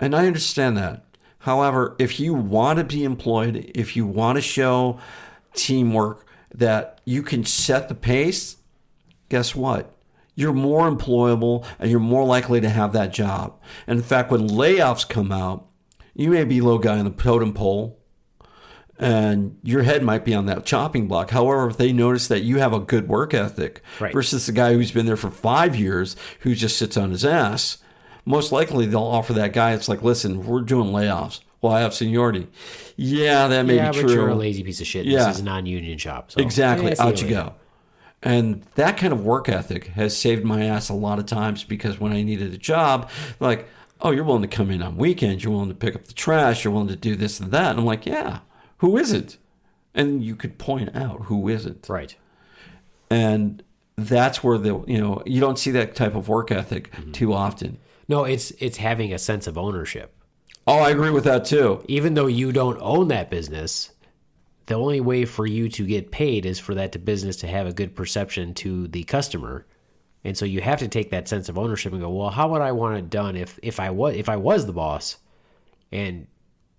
And I understand that. However, if you want to be employed, if you want to show teamwork, that you can set the pace, guess what? You're more employable and you're more likely to have that job. And in fact, when layoffs come out, you may be low guy on the totem pole and your head might be on that chopping block. However, if they notice that you have a good work ethic versus the guy who's been there for 5 years who just sits on his ass, most likely they'll offer that guy. It's like, listen, we're doing layoffs. Well, I have seniority. Yeah, that may be true. But you're a lazy piece of shit. Yeah. This is a non-union shop. So. Exactly. Out you go. And that kind of work ethic has saved my ass a lot of times, because when I needed a job, like, oh, you're willing to come in on weekends. You're willing to pick up the trash. You're willing to do this and that. And I'm like, yeah, who isn't? And you could point out who isn't. Right. And that's where you don't see that type of work ethic too often. No, it's having a sense of ownership. Oh, I agree with that too. Even though you don't own that business, the only way for you to get paid is for that business to have a good perception to the customer. And so you have to take that sense of ownership and go, well, how would I want it done if I was the boss? And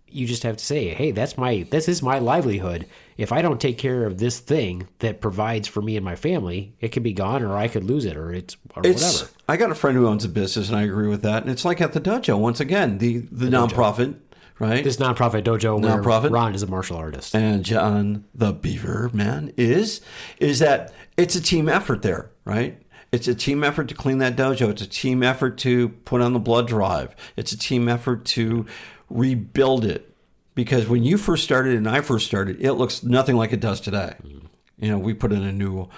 you just have to say, hey, this is my livelihood. If I don't take care of this thing that provides for me and my family, it could be gone, or I could lose it, or whatever. I got a friend who owns a business, and I agree with that. And it's like at the dojo, once again, the nonprofit, right? This nonprofit dojo where Ron is a martial artist. And John, the Beaverman, is that it's a team effort there, right? It's a team effort to clean that dojo. It's a team effort to put on the blood drive. It's a team effort to rebuild it, because when you first started and I first started, it looks nothing like it does today. We put in a new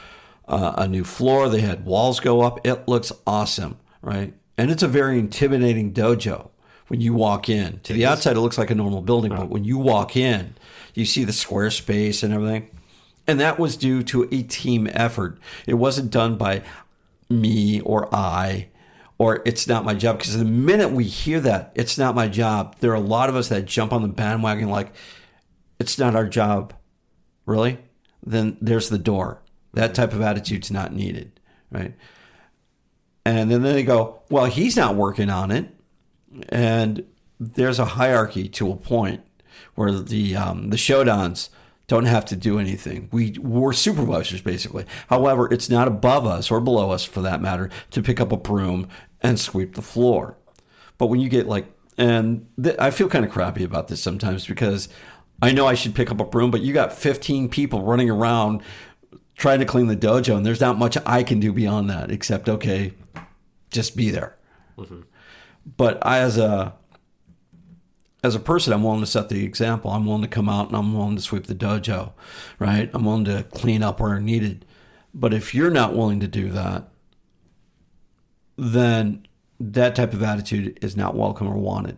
floor. They had walls go up. It looks awesome, right? And it's a very intimidating dojo when you walk in. To the outside, it looks like a normal building, but when you walk in, you see the square space and everything. And that was due to a team effort. It wasn't done by me or I, or it's not my job. Because the minute we hear that, it's not my job, there are a lot of us that jump on the bandwagon like, it's not our job. Really? Then there's the door. That type of attitude's not needed, right? And then they go, well, he's not working on it. And there's a hierarchy to a point where the Shodans don't have to do anything. We're supervisors, basically. However, it's not above us or below us, for that matter, to pick up a broom and sweep the floor. But when you get I feel kind of crappy about this sometimes because I know I should pick up a broom, but you got 15 people running around trying to clean the dojo, and there's not much I can do beyond that except, okay, just be there. Mm-hmm. But as a person, I'm willing to set the example. I'm willing to come out and I'm willing to sweep the dojo, right? I'm willing to clean up where needed. But if you're not willing to do that, then that type of attitude is not welcome or wanted.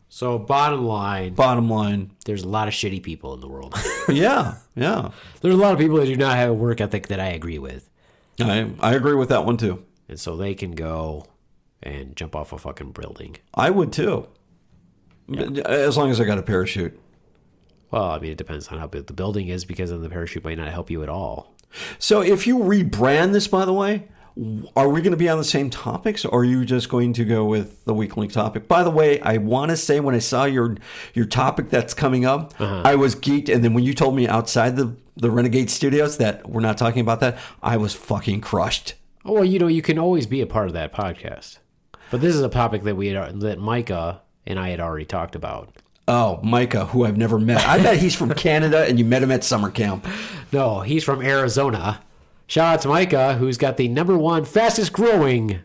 So bottom line, there's a lot of shitty people in the world. Yeah. There's a lot of people that do not have a work ethic that I agree with. I agree with that one too. And so they can go and jump off a fucking building. I would too. Yeah. As long as I got a parachute. Well, I mean, it depends on how big the building is, because then the parachute might not help you at all. So if you rebrand this, by the way, are we going to be on the same topics, or are you just going to go with the weekly topic? By the way, I want to say when I saw your topic that's coming up, I was geeked. And then when you told me outside the Renegade Studios that we're not talking about that, I was fucking crushed. Oh, well, you can always be a part of that podcast. But this is a topic that Micah and I had already talked about. Oh, Micah, who I've never met. I bet he's from Canada and you met him at summer camp. No, he's from Arizona. Shout out to Micah, who's got the #1 fastest growing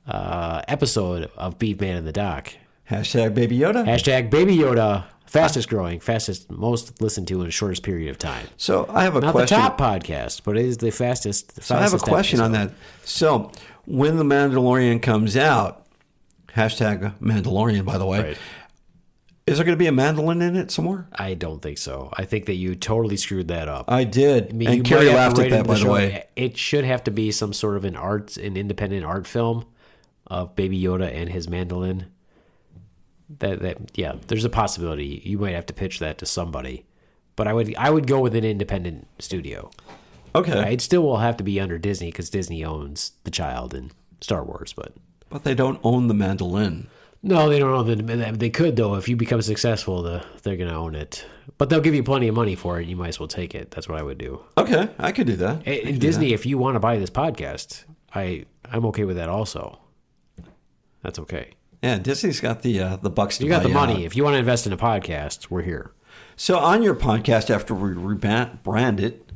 episode of Beaveman in the Dock. Hashtag Baby Yoda. Hashtag Baby Yoda. Fastest growing, most listened to in the shortest period of time. So I have a question. Not the top podcast, but it is the fastest. So I have a question on that. So when The Mandalorian comes out, hashtag Mandalorian, by the way, right. Is there going to be a mandolin in it somewhere? I don't think so. I think that you totally screwed that up. I did. I mean, and Carrie laughed at that, by the way. It should have to be some sort of an independent art film of Baby Yoda and his mandolin. Yeah, there's a possibility you might have to pitch that to somebody, but I would go with an independent studio. Okay, it still will have to be under Disney because Disney owns the child and Star Wars, but they don't own the mandolin. No, they don't own they could though. If you become successful, they're gonna own it, but they'll give you plenty of money for it. You might as well take it. That's what I would do. Okay, I could do that. And Disney, if you want to buy this podcast, I'm okay with that also. That's okay. Yeah, Disney's got the bucks to buy. You got the money. If you want to invest in a podcast, we're here. So on your podcast, after we rebrand it,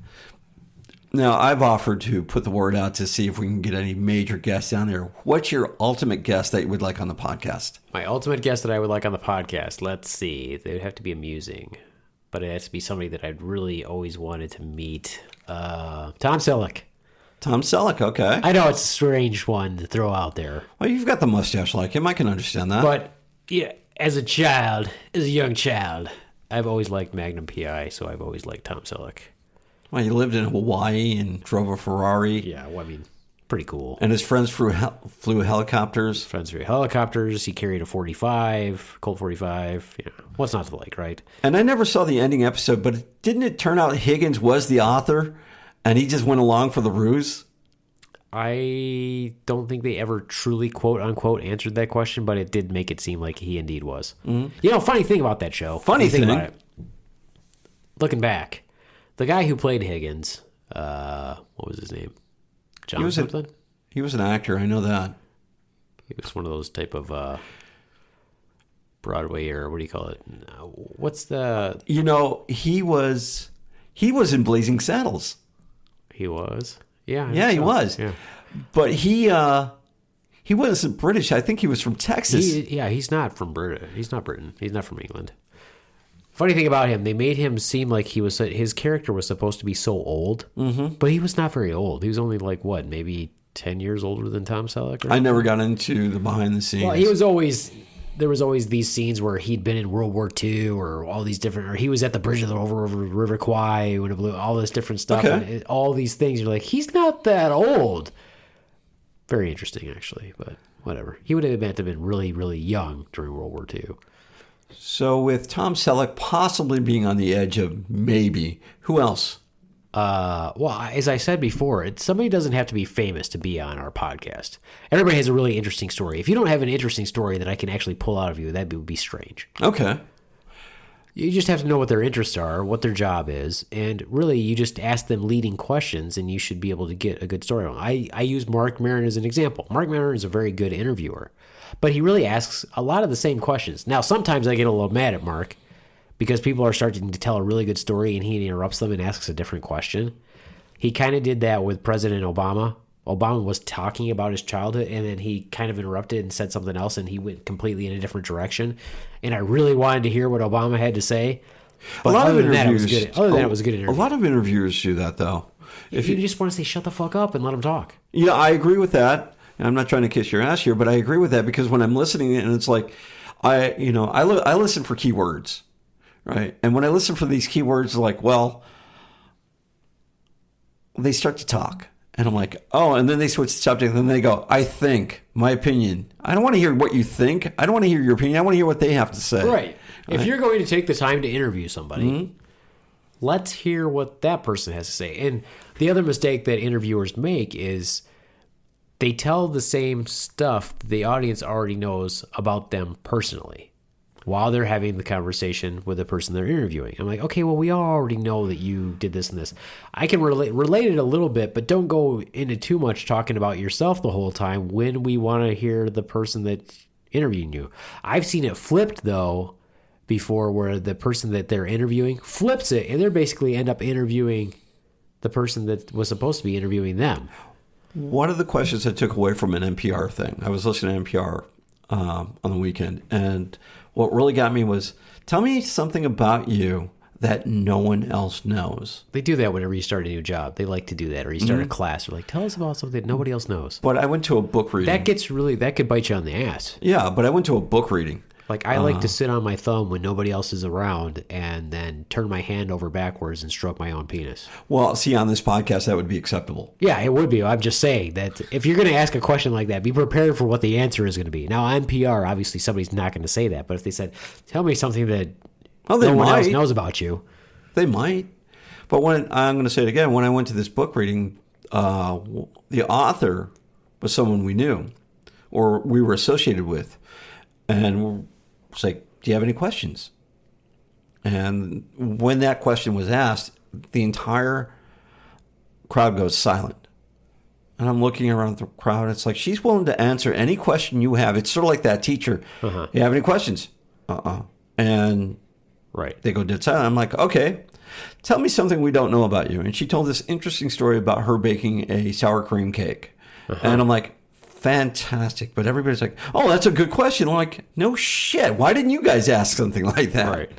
now I've offered to put the word out to see if we can get any major guests down there. What's your ultimate guest that you would like on the podcast? My ultimate guest that I would like on the podcast, let's see. They would have to be amusing, but it has to be somebody that I'd really always wanted to meet. Tom Selleck. Tom Selleck, okay. I know it's a strange one to throw out there. Well, you've got the mustache like him. I can understand that. But yeah, as a young child, I've always liked Magnum P.I., so I've always liked Tom Selleck. Well, he lived in Hawaii and drove a Ferrari. Yeah, well, I mean, pretty cool. And his friends flew helicopters. He carried a 45, Colt 45. Yeah, what's not to like, right? And I never saw the ending episode, but didn't it turn out Higgins was the author? And he just went along for the ruse? I don't think they ever truly, quote unquote, answered that question, but it did make it seem like he indeed was. Mm-hmm. Funny thing about that show. Funny thing about it, looking back, the guy who played Higgins, what was his name? John something? He was an actor, I know that. He was one of those type of Broadway, or what do you call it? What's the... he was in Blazing Saddles. He was? Yeah. Yeah, he was. Yeah. But he wasn't British. I think he was from Texas. He's not from Britain. He's not Britain. He's not from England. Funny thing about him, they made him seem like his character was supposed to be so old, but he was not very old. He was only like, what, maybe 10 years older than Tom Selleck? I never got into the behind the scenes. Well, there was always these scenes where he'd been in World War II or all these different, or he was at the bridge of the over River Kwai when it blew, all this different stuff. Okay. And all these things. You're like, he's not that old. Very interesting, actually, but whatever. He would have had to have been really, really young during World War II. So with Tom Selleck possibly being on the edge of maybe, who else? Well, as I said before, somebody doesn't have to be famous to be on our podcast. Everybody has a really interesting story. If you don't have an interesting story that I can actually pull out of you, that would be strange. Okay. You just have to know what their interests are, what their job is, and really you just ask them leading questions and you should be able to get a good story. I use Mark Maron as an example. Mark Maron is a very good interviewer, but he really asks a lot of the same questions. Now, sometimes I get a little mad at Mark because people are starting to tell a really good story and he interrupts them and asks a different question. He kind of did that with President Obama. Obama was talking about his childhood and then he kind of interrupted and said something else and he went completely in a different direction. And I really wanted to hear what Obama had to say. But a lot of interviews, it was good. Other than that, it was a good interview. A lot of interviewers do that, though. If you just want to say, shut the fuck up and let them talk. Yeah, I agree with that. And I'm not trying to kiss your ass here, but I agree with that because when I'm listening and it's like, I listen for keywords, right? And when I listen for these keywords, like, well, they start to talk. And I'm like, oh, and then they switch the subject and then they go, I think, my opinion. I don't want to hear what you think. I don't want to hear your opinion. I want to hear what they have to say. Right. If you're going to take the time to interview somebody, let's hear what that person has to say. And the other mistake that interviewers make is they tell the same stuff that the audience already knows about them personally while they're having the conversation with the person they're interviewing. I'm like, okay, well, we already know that you did this and this. I can relate it a little bit, but don't go into too much talking about yourself the whole time when we want to hear the person that's interviewing you. I've seen it flipped, though, before where the person that they're interviewing flips it, and they basically end up interviewing the person that was supposed to be interviewing them. One of the questions I took away from an NPR thing, I was listening to NPR on the weekend, and what really got me was, tell me something about you that no one else knows. They do that whenever you start a new job. They like to do that. Or you start a class. They're like, tell us about something that nobody else knows. But I went to a book reading. That could bite you on the ass. Yeah, but I went to a book reading. Like, I like to sit on my thumb when nobody else is around and then turn my hand over backwards and stroke my own penis. Well, see, on this podcast, that would be acceptable. Yeah, it would be. I'm just saying that if you're going to ask a question like that, be prepared for what the answer is going to be. Now, on NPR, obviously, somebody's not going to say that. But if they said, tell me something that no one else knows about you. They might. But I'm going to say it again, when I went to this book reading, the author was someone we knew or we were associated with. And it's like, do you have any questions? And when that question was asked, the entire crowd goes silent. And I'm looking around the crowd. It's like, she's willing to answer any question you have. It's sort of like that teacher. You have any questions? And right. They go dead silent. I'm like, okay, tell me something we don't know about you. And she told this interesting story about her baking a sour cream cake. And I'm like, fantastic. But everybody's like, oh, that's a good question. I'm like, no shit. Why didn't you guys ask something like that? Right.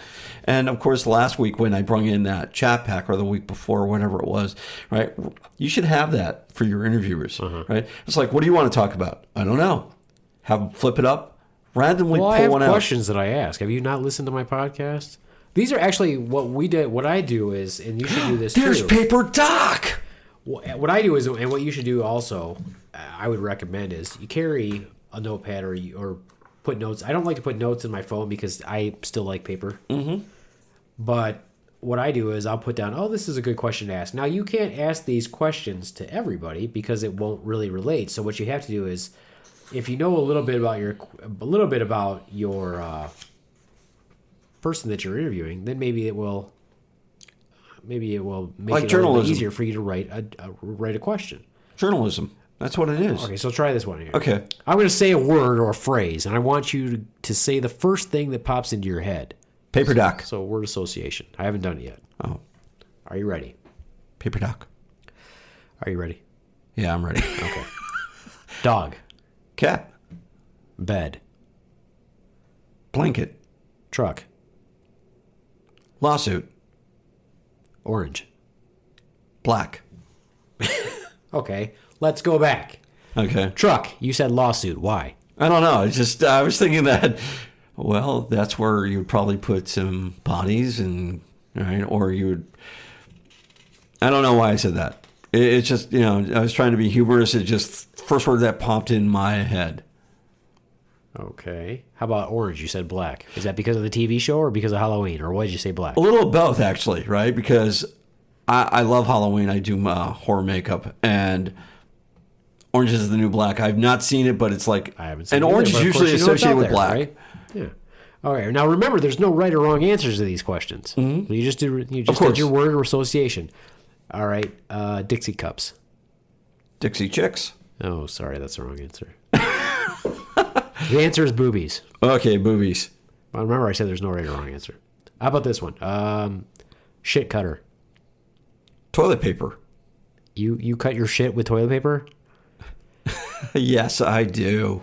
And of course, last week when I brung in that chat pack, or the week before, whatever it was, right? You should have that for your interviewers, right? It's like, what do you want to talk about? I don't know. Flip it up, randomly pull one out. I have questions that I ask. Have you not listened to my podcast? These are actually what we did. What I do is, and you should do this There's too. Paper Doc. What I do is, and what you should do also, I would recommend is you carry a notepad or put notes. I don't like to put notes in my phone because I still like paper. But what I do is I'll put down, oh, this is a good question to ask. Now, you can't ask these questions to everybody because it won't really relate. So what you have to do is, if you know a little bit about your person that you're interviewing, then maybe it will make it a little bit easier for you to write a question. Journalism. That's what it is. Okay, so try this one here. Okay. I'm going to say a word or a phrase, and I want you to say the first thing that pops into your head. Paper Doc. So word association. I haven't done it yet. Oh. Are you ready? Paper Doc. Are you ready? Yeah, I'm ready. Okay. Dog. Cat. Bed. Blanket. Truck. Lawsuit. Orange. Black. Okay, let's go back. Okay. Truck, you said lawsuit. Why? I don't know. It's just I was thinking that. Well, that's where you would probably put some bodies, and right, or you would. I don't know why I said that. It's just I was trying to be humorous. It just first word that popped in my head. Okay. How about orange? You said black. Is that because of the TV show or because of Halloween? Or why did you say black? A little of both, actually, right? Because I love Halloween. I do horror makeup, and orange is the new black. I've not seen it, but it's like, I haven't seen and it orange either, is but of course usually you know it's associated out with there, black. right? Yeah. All right. Now remember, there's no right or wrong answers to these questions. Mm-hmm. You just did your word or association. All right. Dixie cups. Dixie chicks. Oh, sorry, that's the wrong answer. The answer is boobies. Okay, boobies. Well, remember, I said there's no right or wrong answer. How about this one? Shit cutter. Toilet paper. You cut your shit with toilet paper? Yes, I do.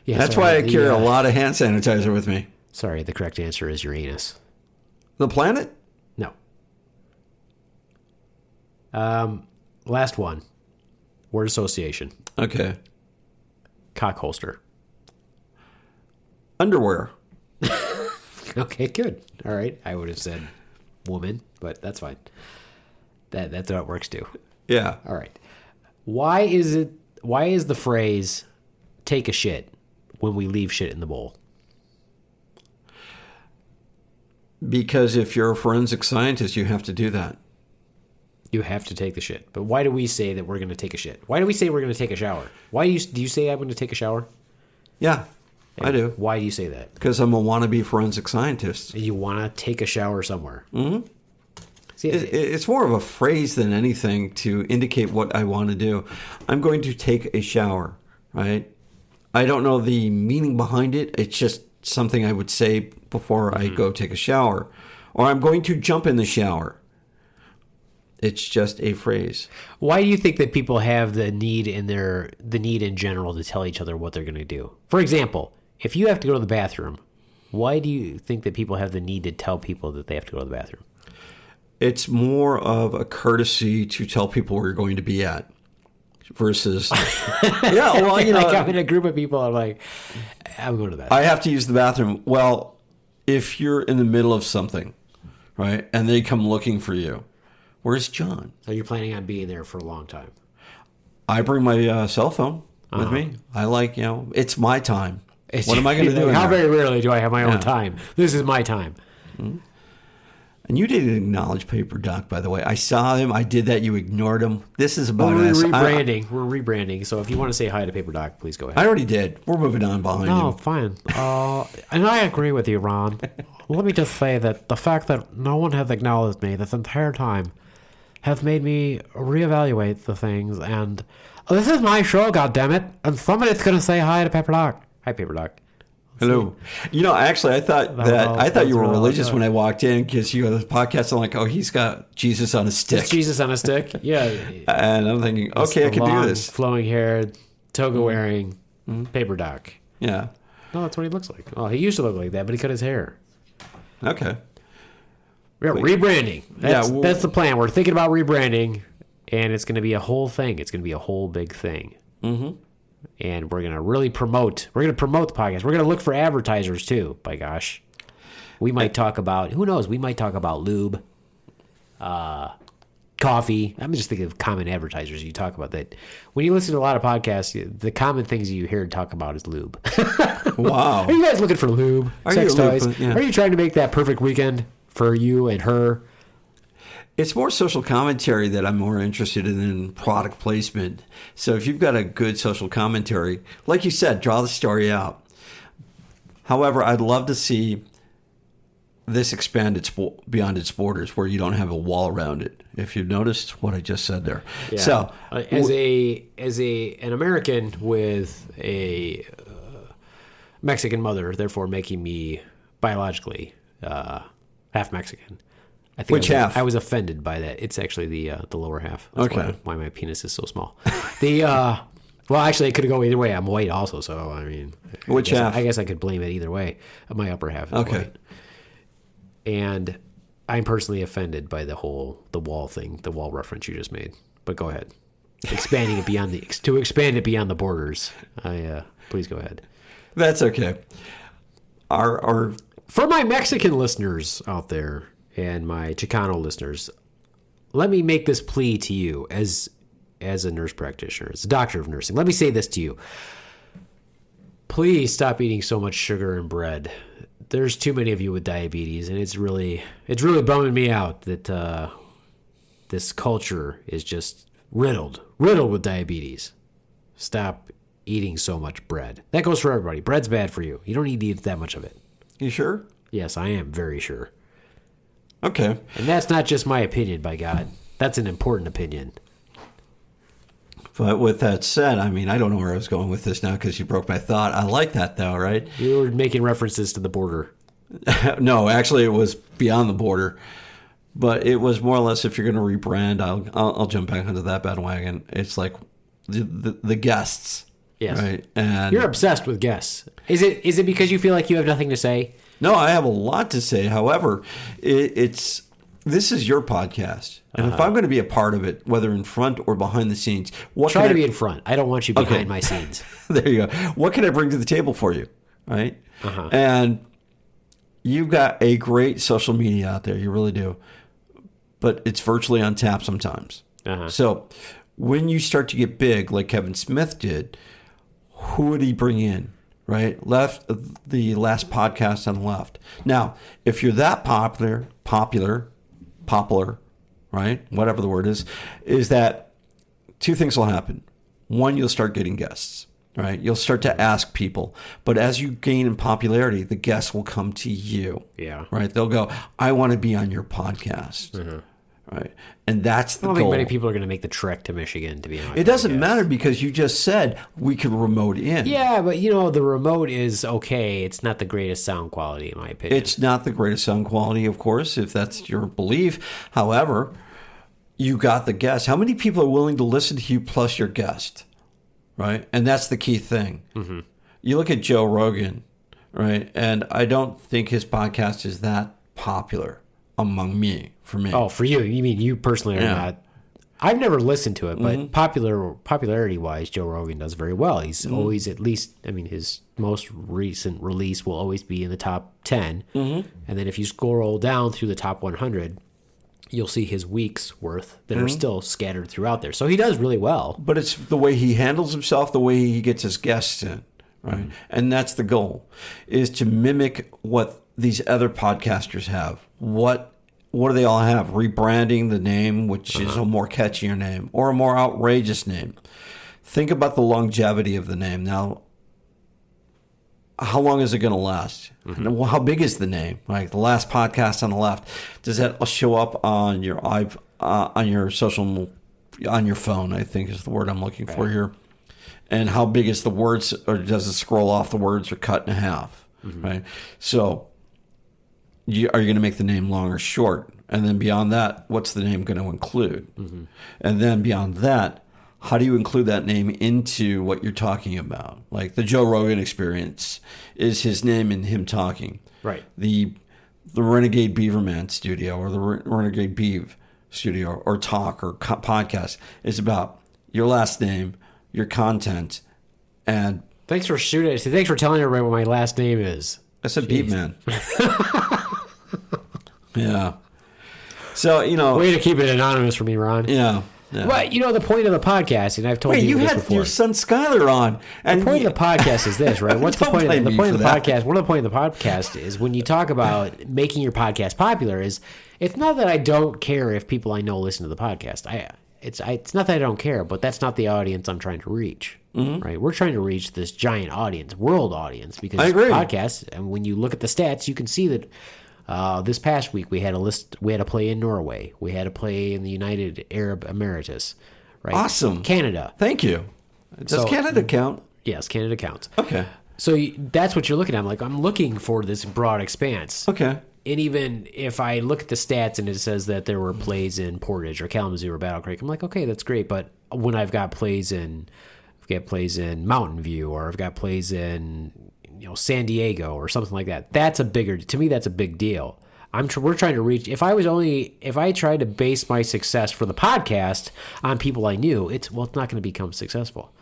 Yeah, That's sorry, why I carry a lot of hand sanitizer with me. Sorry, the correct answer is your anus. The planet? No. Last one. Word association. Okay. Cock holster. Underwear. Okay, good. All right. I would have said woman, but that's fine. That's how it works too. Yeah. All right. Why is the phrase take a shit when we leave shit in the bowl? Because if you're a forensic scientist, you have to do that. You have to take the shit. But why do we say that we're going to take a shit? Why do we say we're going to take a shower? Why do you say I'm going to take a shower? Yeah, I do. Why do you say that? Because I'm a wannabe forensic scientist. You want to take a shower somewhere. Mm-hmm. See, It's more of a phrase than anything to indicate what I want to do. I'm going to take a shower, right? I don't know the meaning behind it. It's just something I would say before I go take a shower. Or I'm going to jump in the shower. It's just a phrase. Why do you think that people have the need in general to tell each other what they're going to do? For example, if you have to go to the bathroom, why do you think that people have the need to tell people that they have to go to the bathroom? It's more of a courtesy to tell people where you're going to be at versus, yeah, well, like I'm in a group of people, I'm like, I'm going to the bathroom. I have to use the bathroom. Well, if you're in the middle of something, right, and they come looking for you, where's John? So you're planning on being there for a long time. I bring my cell phone with me. I like, it's my time. What am I going to do? How very rarely do I have my own time? This is my time. Mm-hmm. And you didn't acknowledge Paper Doc, by the way. I saw him. I did that. You ignored him. This is about us. We're rebranding. So if you want to say hi to Paper Doc, please go ahead. I already did. We're moving on behind you. No, fine. And I agree with you, Ron. Let me just say that the fact that no one has acknowledged me this entire time has made me reevaluate the things. And this is my show, goddammit. And somebody's going to say hi to Paper Doc. Hi, Paper Doc. Hello. Actually, I thought you were religious when I walked in because you have the podcast. I'm like, oh, he's got Jesus on a stick. It's Jesus on a stick, yeah. And I'm thinking, okay, I can do this. Flowing hair, toga wearing, Paper Doc. Yeah. No, that's what he looks like. Well, he used to look like that, but he cut his hair. Okay. Yeah, rebranding. That's the plan. We're thinking about rebranding, and it's going to be a whole thing. It's going to be a whole big thing. Mm-hmm. And we're going to really promote. We're going to promote the podcast. We're going to look for advertisers, too, by gosh. We might talk about, who knows, we might talk about lube, coffee. I'm just thinking of common advertisers you talk about that. When you listen to a lot of podcasts, the common things you hear talk about is lube. Wow. Are you guys looking for lube? Sex toys? Yeah. Are you trying to make that perfect weekend for you and her? It's more social commentary that I'm more interested in than product placement. So if you've got a good social commentary, like you said, draw the story out. However, I'd love to see this expand beyond its borders where you don't have a wall around it. If you noticed what I just said there. Yeah. So as an American with a Mexican mother, therefore making me biologically half Mexican. I think Which half? I was offended by that. It's actually the lower half. That's Okay. why my penis is so small. Well, actually, it could go either way. I'm white also, so I mean, Which half? I guess I could blame it either way. My upper half is Okay. white. And I'm personally offended by the wall thing, the wall reference you just made. But go ahead. expanding it beyond the borders. Please go ahead. That's okay. Our For my Mexican listeners out there and my Chicano listeners, let me make this plea to you as a nurse practitioner, as a doctor of nursing. Let me say this to you. Please stop eating so much sugar and bread. There's too many of you with diabetes, and it's really bumming me out that this culture is just riddled with diabetes. Stop eating so much bread. That goes for everybody. Bread's bad for you. You don't need to eat that much of it. You sure? Yes, I am very sure. Okay. And that's not just my opinion, by God. That's an important opinion. But with that said, I mean, I don't know where I was going with this now because you broke my thought. I like that, though, right? You were making references to the border. No, actually, it was beyond the border. But it was more or less, if you're going to rebrand, I'll jump back onto that bandwagon. It's like the guests. Yes. Right? And you're obsessed with guests. Is it because you feel like you have nothing to say? No, I have a lot to say. However, this is your podcast. And if I'm going to be a part of it, whether in front or behind the scenes, try to be in front. I don't want you behind my scenes. There you go. What can I bring to the table for you? Right? And you've got a great social media out there. You really do. But it's virtually untapped sometimes. So when you start to get big, like Kevin Smith did, who would he bring in? Right? The last podcast on the left. Now, if you're that popular, right? Whatever the word is that two things will happen. One, you'll start getting guests, right? You'll start to ask people. But as you gain in popularity, the guests will come to you. Yeah. Right? They'll go, I want to be on your podcast. Right? And that's the goal. I don't think many people are going to make the trek to Michigan to be on. It doesn't matter because you just said we could remote in. Yeah, but the remote is okay. It's not the greatest sound quality, in my opinion. It's not the greatest sound quality, of course, if that's your belief. However, you got the guest. How many people are willing to listen to you plus your guest? Right? And that's the key thing. You look at Joe Rogan, right? And I don't think his podcast is that popular for me. Oh, for you. You mean you personally are not. I've never listened to it, but popularity-wise, Joe Rogan does very well. He's always his most recent release will always be in the top 10. And then if you scroll down through the top 100, you'll see his week's worth that are still scattered throughout there. So he does really well. But it's the way he handles himself, the way he gets his guests in, right? And that's the goal, is to mimic what these other podcasters have. What do they all have? Rebranding the name, which is a more catchier name or a more outrageous name. Think about the longevity of the name. Now, how long is it going to last? And how big is the name? Like the last podcast on the left, does that show up on your on your phone? I think is the word I'm looking for here. And how big is the words, or does it scroll off the words or cut in half? Right. So, are you going to make the name long or short? And then beyond that, what's the name going to include? And then beyond that, how do you include that name into what you're talking about? Like the Joe Rogan Experience is his name and him talking. Right. The Renegade Beaverman studio or the Renegade Beav studio or talk or podcast is about your last name, your content, and... Thanks for telling everybody what my last name is. I said Beaveman. Yeah. So, way to keep it anonymous for me, Ron. Yeah. But, the point of the podcast, and I've told you this before. You had your son Skyler on. And the point of the podcast is this, right? What's the point of the podcast? One of the point of the podcast is when you talk about making your podcast popular is, it's not that I don't care if people I know listen to the podcast. It's not that I don't care, but that's not the audience I'm trying to reach. Right? We're trying to reach this giant audience, world audience, because podcasts, and when you look at the stats, you can see that this past week we had a play in Norway, we had a play in the United Arab Emirates, right? Awesome. Canada. Thank you. Does Canada count? Yes, Canada counts. Okay. So that's what you're looking at. I'm looking for this broad expanse. Okay. And even if I look at the stats and it says that there were plays in Portage or Kalamazoo or Battle Creek, I'm like, okay, that's great. But when I've got plays in Mountain View, or I've got plays in San Diego or something like that, to me that's a big deal. We're trying to reach. If I tried to base my success for the podcast on people I knew, it's not going to become successful.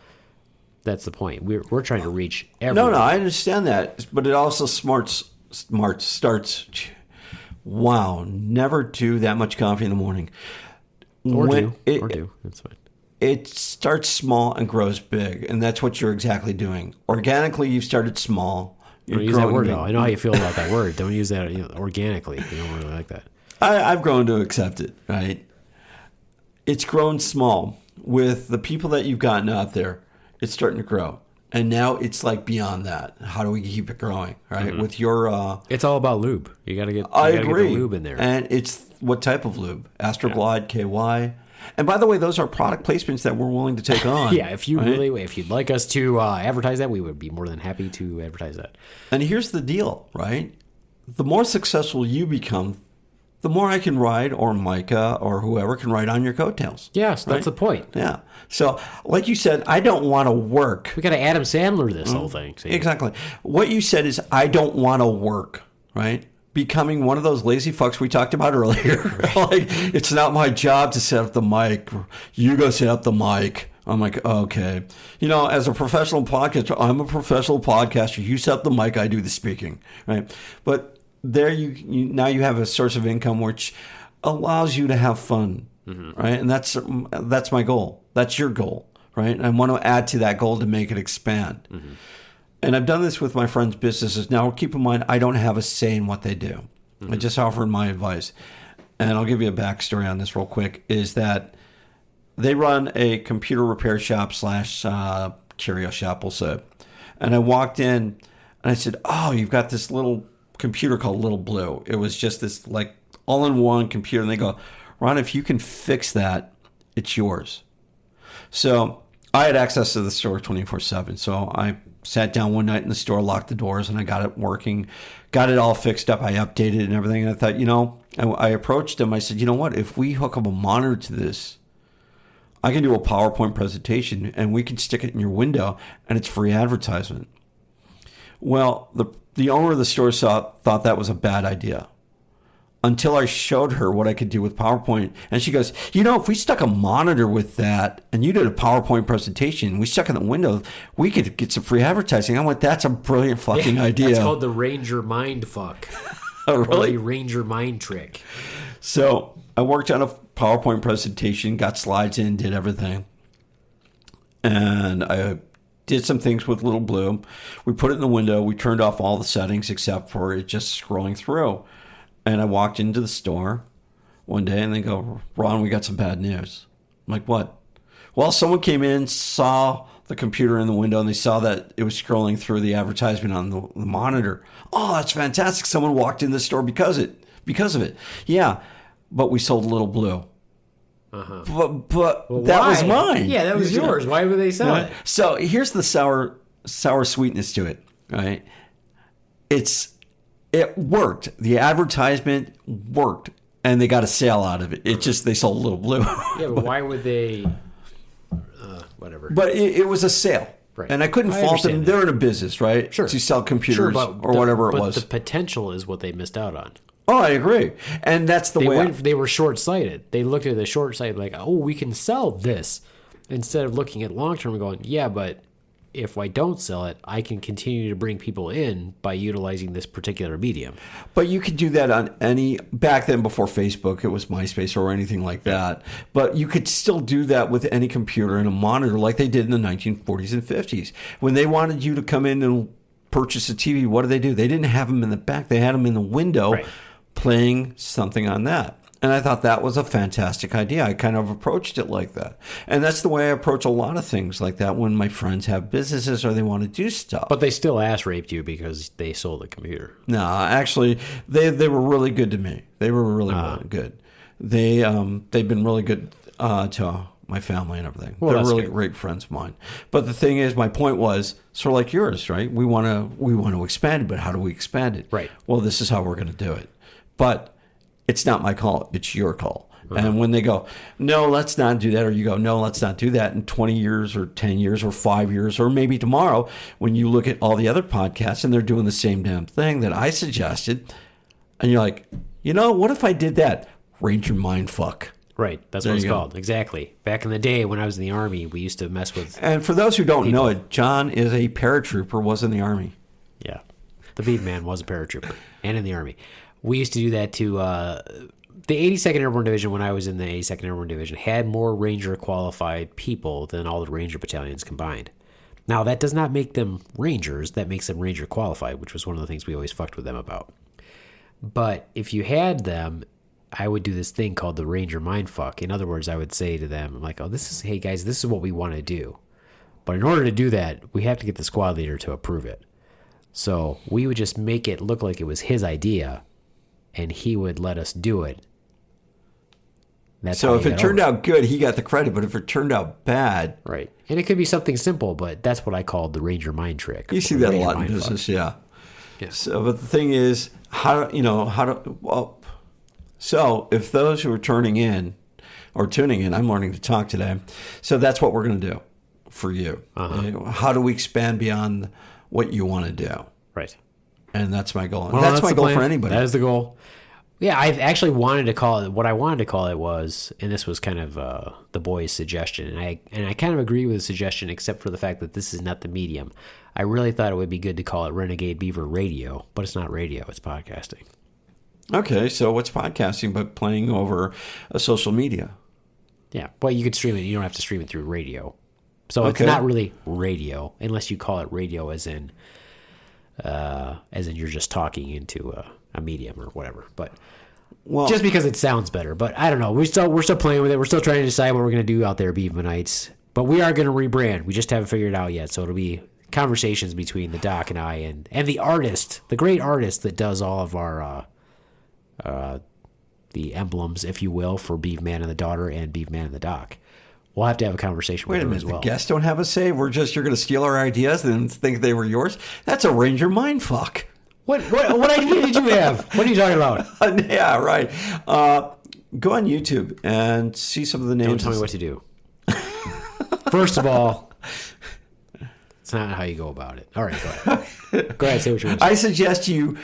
That's the point. We're trying to reach everyone. No, I understand that, but it also starts. Wow, never do that much coffee in the morning. Or do. That's fine. It starts small and grows big, and that's what you're exactly doing. Organically, you've started small. Don't use that word, though. I know how you feel about that word. Don't use that organically. You don't really like that. I've grown to accept it, right? It's grown small. With the people that you've gotten out there, it's starting to grow. And now it's like beyond that. How do we keep it growing, right? Mm-hmm. With your... it's all about lube. You got to get I get agree. the lube in there. And it's what type of lube? Astroglide, KY. And by the way, those are product placements that we're willing to take on. Yeah, if you'd like us to advertise that, we would be more than happy to advertise that. And here's the deal, right? The more successful you become, the more I can ride, or Micah, or whoever can ride on your coattails. Yes, that's the point. Yeah. So, like you said, I don't want to work. We got to Adam Sandler this whole thing. See? Exactly. What you said is, I don't want to work, right? Becoming one of those lazy fucks we talked about earlier. Like, it's not my job to set up the mic. You go set up the mic. I'm like, okay. As a professional podcaster, I'm a professional podcaster. You set up the mic, I do the speaking, right? But there now you have a source of income which allows you to have fun, right? And that's my goal. That's your goal, right? And I want to add to that goal to make it expand. And I've done this with my friends' businesses. Now, keep in mind, I don't have a say in what they do. I just offer my advice. And I'll give you a backstory on this real quick, is that they run a computer repair shop / curio shop, we'll say. And I walked in and I said, oh, you've got this little computer called Little Blue. It was just this like all-in-one computer. And they go, Ron, if you can fix that, it's yours. So I had access to the store 24/7. So I sat down one night in the store, locked the doors, and I got it working, got it all fixed up. I updated it and everything. And I thought, I approached him. I said, you know what? If we hook up a monitor to this, I can do a PowerPoint presentation and we can stick it in your window and it's free advertisement. Well, the owner of the store thought that was a bad idea until I showed her what I could do with PowerPoint. And she goes, if we stuck a monitor with that and you did a PowerPoint presentation, we stuck it in the window, we could get some free advertising. I went, that's a brilliant fucking idea. It's called the Ranger Mind Fuck. Oh, really? Or the Ranger Mind Trick. So I worked on a PowerPoint presentation, got slides in, did everything. And I did some things with Little Blue. We put it in the window. We turned off all the settings except for it just scrolling through. And I walked into the store one day and they go, Ron, we got some bad news. I'm like, what? Well, someone came in, saw the computer in the window, and they saw that it was scrolling through the advertisement on the monitor. Oh, that's fantastic. Someone walked in the store because of it. Yeah, but we sold Little Blue. But that was mine. Yeah, that was yours. Why would they sell it? So here's the sour sweetness to it, right? It worked. The advertisement worked, and they got a sale out of it. It just, they sold Little Blue. Yeah, but why would they? Whatever. But it was a sale. Right. And I couldn't fault them. They're in a business, right? Sure. To sell computers or whatever it was. But the potential is what they missed out on. Oh, I agree. And that's the way. They were short-sighted. They looked at the short-sighted like, oh, we can sell this. Instead of looking at long-term and going, yeah, but if I don't sell it, I can continue to bring people in by utilizing this particular medium. But you could do that on back then before Facebook, it was MySpace or anything like that. But you could still do that with any computer and a monitor like they did in the 1940s and 50s. When they wanted you to come in and purchase a TV, what did? They didn't have them in the back. They had them in the window playing something on that. And I thought that was a fantastic idea. I kind of approached it like that. And that's the way I approach a lot of things like that when my friends have businesses or they want to do stuff. But they still ass raped you because they sold a computer. No, actually, they were really good to me. They were really good. They've been really good to my family and everything. Well, they're really good. Great friends of mine. But the thing is, my point was sort of like yours, right? We want to expand it, but how do we expand it? Right. Well, this is how we're going to do it. But it's not my call. It's your call. And when they go, no, let's not do that, or you go, no, let's not do that, in 20 years or 10 years or 5 years or maybe tomorrow, when you look at all the other podcasts and they're doing the same damn thing that I suggested, and you're like, You know, what if I did that? Ranger mindfuck. Right. That's There what it's you go. called. Exactly. Back in the day when I was in the Army, we used to mess with... And for those who don't know it, John is a paratrooper, was in the Army. Yeah. The Beaveman was a paratrooper and in the Army. We used to do that to... the 82nd Airborne Division, when I was in the 82nd Airborne Division, had more Ranger qualified people than all the Ranger battalions combined. Now, that does not make them Rangers. That makes them Ranger qualified, which was one of the things we always fucked with them about. But if you had them... I would do this thing called the Ranger Mindfuck. In other words, I would say to them, like, oh, hey guys, this is what we want to do. But in order to do that, we have to get the squad leader to approve it. So we would just make it look like it was his idea, and he would let us do it. That's So if it turned out good, he got the credit. But if it turned out bad... Right. And it could be something simple, but that's what I called the Ranger Mind Trick. You see that a Ranger lot in Mindfuck. business, yeah. Yeah. So, but the thing is, so if those who are tuning in, I'm learning to talk today. So that's what we're going to do for you. How do we expand beyond what you want to do? Right. And that's my goal. And Well, that's my the goal plan. for anybody. That is the goal. Yeah, I actually wanted to call it, what I wanted to call it was, and this was kind of the boys' suggestion, and I kind of agree with the suggestion, except for the fact that this is not the medium. I really thought it would be good to call it Renegade Beaver Radio, but it's not radio, it's podcasting. Okay, so what's podcasting but playing over a social media? Yeah, well, you could stream it. You don't have to stream it through radio. So Okay. It's not really radio, unless you call it radio as in you're just talking into a medium or whatever. But Well, just because it sounds better. But I don't know. We're still playing with it. We're still trying to decide what we're going to do out there, Beavemanites. But we are going to rebrand. We just haven't figured it out yet. So it'll be conversations between the doc and I and the artist, the great artist that does all of our the emblems, if you will, for Beaveman and the Daughter and Beaveman and the Doc. We'll have to have a conversation wait with a her minute. as well. The guests don't have a say. You're going to steal our ideas and think they were yours? That's a Ranger mindfuck. What idea did you have? What are you talking about? Yeah, right. Go on YouTube and see some of the names. Don't tell me what to do. First of all, it's not how you go about it. All right, go ahead. Go ahead, say what you want to say. I suggest you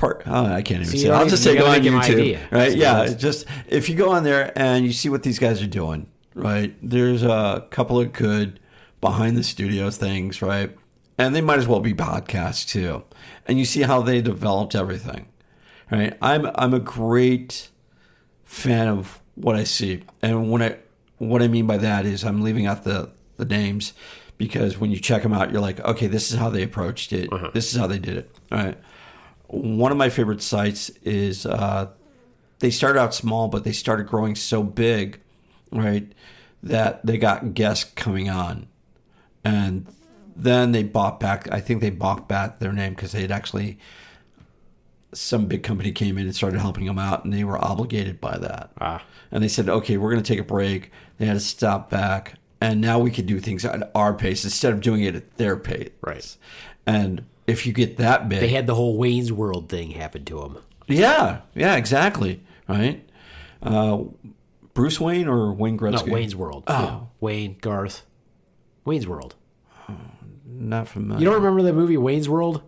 I can't even See, say. you don't I'll even- just say you go gotta on give my YouTube, idea. right? So Yeah, it's- just if you go on there and you see what these guys are doing, right? There's a couple of good behind the studios things, right? And they might as well be podcasts too. And you see how they developed everything, right? I'm a great fan of what I see, and what I mean by that is I'm leaving out the names because when you check them out, you're like, okay, this is how they approached it. This is how they did it, all right? One of my favorite sites is they started out small, but they started growing so big, right, that they got guests coming on. And then they bought back, I think they bought back their name because they had actually, some big company came in and started helping them out, and they were obligated by that. And they said, okay, we're going to take a break. They had to stop back. And now we could do things at our pace instead of doing it at their pace. Right. And if you get that big, They had the whole Wayne's World thing happen to them. yeah, exactly, right. Bruce Wayne or Wayne Gretzky? No, Wayne's World. Oh. Yeah. Wayne, Garth. Wayne's World. Not familiar. You don't remember the movie Wayne's World?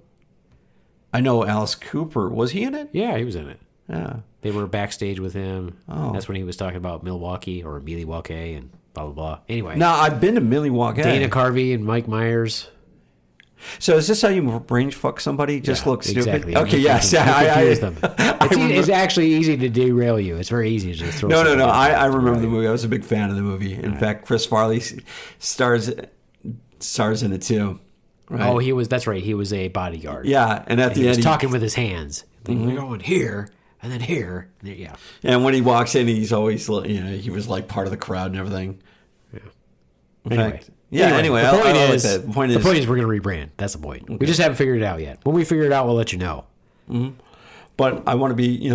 I know Alice Cooper. Was he in it? Yeah, he was in it. Yeah. They were backstage with him. Oh. That's when he was talking about Milwaukee or Milwaukee and blah, blah, blah. Anyway. Now I've been to Milwaukee. Dana Carvey and Mike Myers. So is this how you range fuck somebody? Just Yeah, look stupid? exactly. Okay, yes. You confuse them. I It's actually easy to derail you. It's very easy to just throw No. something out I there. remember the movie. I was a big fan of the movie. In fact, Chris Farley stars in it too. Right? Oh, that's right. He was a bodyguard. Yeah, and at And the he was end, talking with his hands. We're going here, and then here. And then, yeah. and when he walks in, he's always, he was like part of the crowd and everything. Yeah. In Anyway. fact, anyway, the point I like is, that. the point is we're going to rebrand. That's the point. We just haven't figured it out yet. When we figure it out, we'll let you know. But I want to be,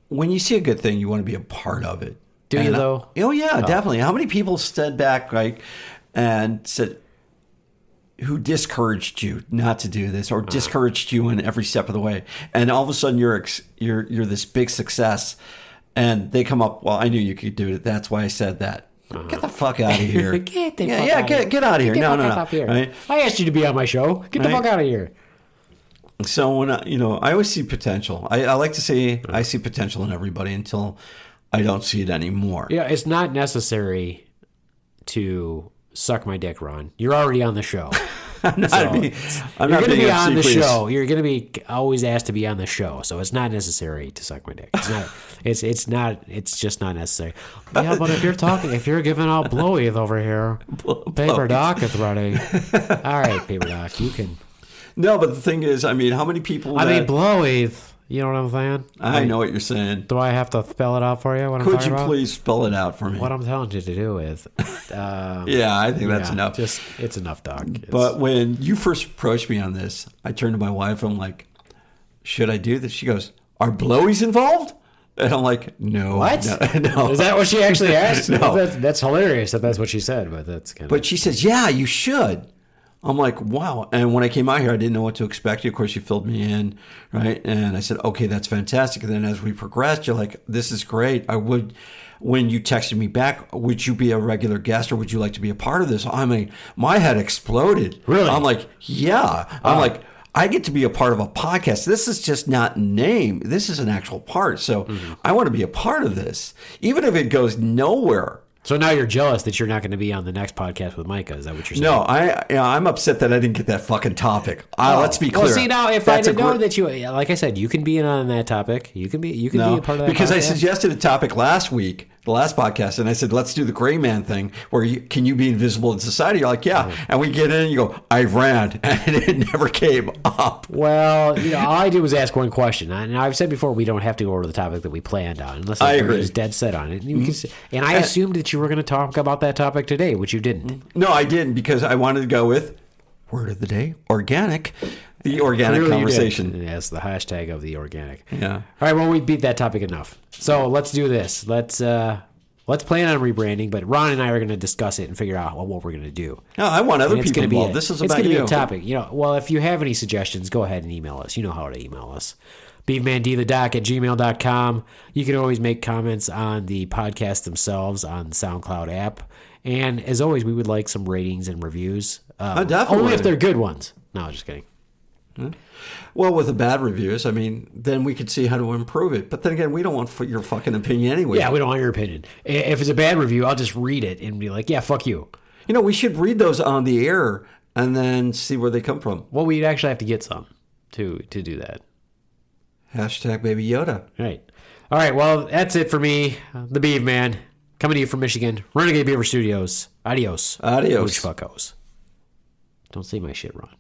when you see a good thing, you want to be a part of it. Do you, though? Oh, yeah, definitely. How many people stood back, and said, who discouraged you not to do this or discouraged you in every step of the way? And all of a sudden you're this big success, and they come up, well, I knew you could do it. That's why I said that. Get the fuck out of here. Get Get out of here. Get No. the fuck out of here. Right? I asked you to be on my show. Get the Right? fuck out of here. So when I always see potential. I like to say I see potential in everybody until I don't see it anymore. Yeah, it's not necessary to suck my dick, Ron. You're already on the show. I'm not you're being going to be on the obsequious. show. You're going to be always asked to be on the show, so it's not necessary to suck my dick. It's not. It's just not necessary. Yeah, but if you're giving out blowies over here, Paper Doc is ready. All right, Paper Doc, you can. No, but the thing is, I mean, how many people? Blowies. You know what I'm saying? I know what you're saying. Do I have to spell it out for you? Could you please spell it out for me? What I'm telling you to do is. Yeah, I think that's enough. It's enough, Doc. But when you first approached me on this, I turned to my wife. I'm like, "Should I do this?" She goes, "Are blowies involved?" And I'm like, "No." What? No. Is that what she actually asked? No. That's hilarious if that's what she said, but that's kind of. But she says, "Yeah, you should." I'm like, wow. And when I came out here, I didn't know what to expect. Of course, you filled me in, right? And I said, okay, that's fantastic. And then as we progressed, you're like, this is great. When you texted me back, would you be a regular guest or would you like to be a part of this? I mean, my head exploded. Really? I'm like, yeah. I'm like, I get to be a part of a podcast. This is just not name. This is an actual part. So I want to be a part of this, even if it goes nowhere. So now you're jealous that you're not going to be on the next podcast with Micah. Is that what you're saying? No, I'm upset that I didn't get that fucking topic. Let's be clear. Well, see, now if I didn't know that you, like I said, you can be in on that topic. You can be a part of that. Because podcast. I suggested a topic last week, the last podcast, and I said, let's do the gray man thing, where can you be invisible in society? You're like, yeah. And we get in and you go, I ran, and it never came up. Well, all I did was ask one question. And I've said before, we don't have to go over the topic that we planned on, unless I agree. is dead set on it. And I assumed that you were going to talk about that topic today, which you didn't. No, I didn't, because I wanted to go with word of the day, organic. The organic Clearly conversation. Yes, the hashtag of the organic. Yeah. All right, well, we beat that topic enough. So let's do this. Let's plan on rebranding, but Ron and I are going to discuss it and figure out what we're going to do. No, I want other And it's people gonna be involved. This is about It's you. going to be a topic. Well, if you have any suggestions, go ahead and email us. You know how to email us. beavemandthedoc@gmail.com. You can always make comments on the podcast themselves on the SoundCloud app. And as always, we would like some ratings and reviews. Definitely. Only if they're good ones. No, just kidding. Well, with the bad reviews, I mean, then we could see how to improve it. But then again, we don't want your fucking opinion anyway. Yeah, we don't want your opinion. If it's a bad review, I'll just read it and be like, yeah, fuck you. We should read those on the air and then see where they come from. Well, we'd actually have to get some to do that. Hashtag Baby Yoda. Right. All right, well, that's it for me, the Beaveman, coming to you from Michigan, Renegade Beaver Studios. Adios. Adios. Which fuckos. Don't say my shit, Ron.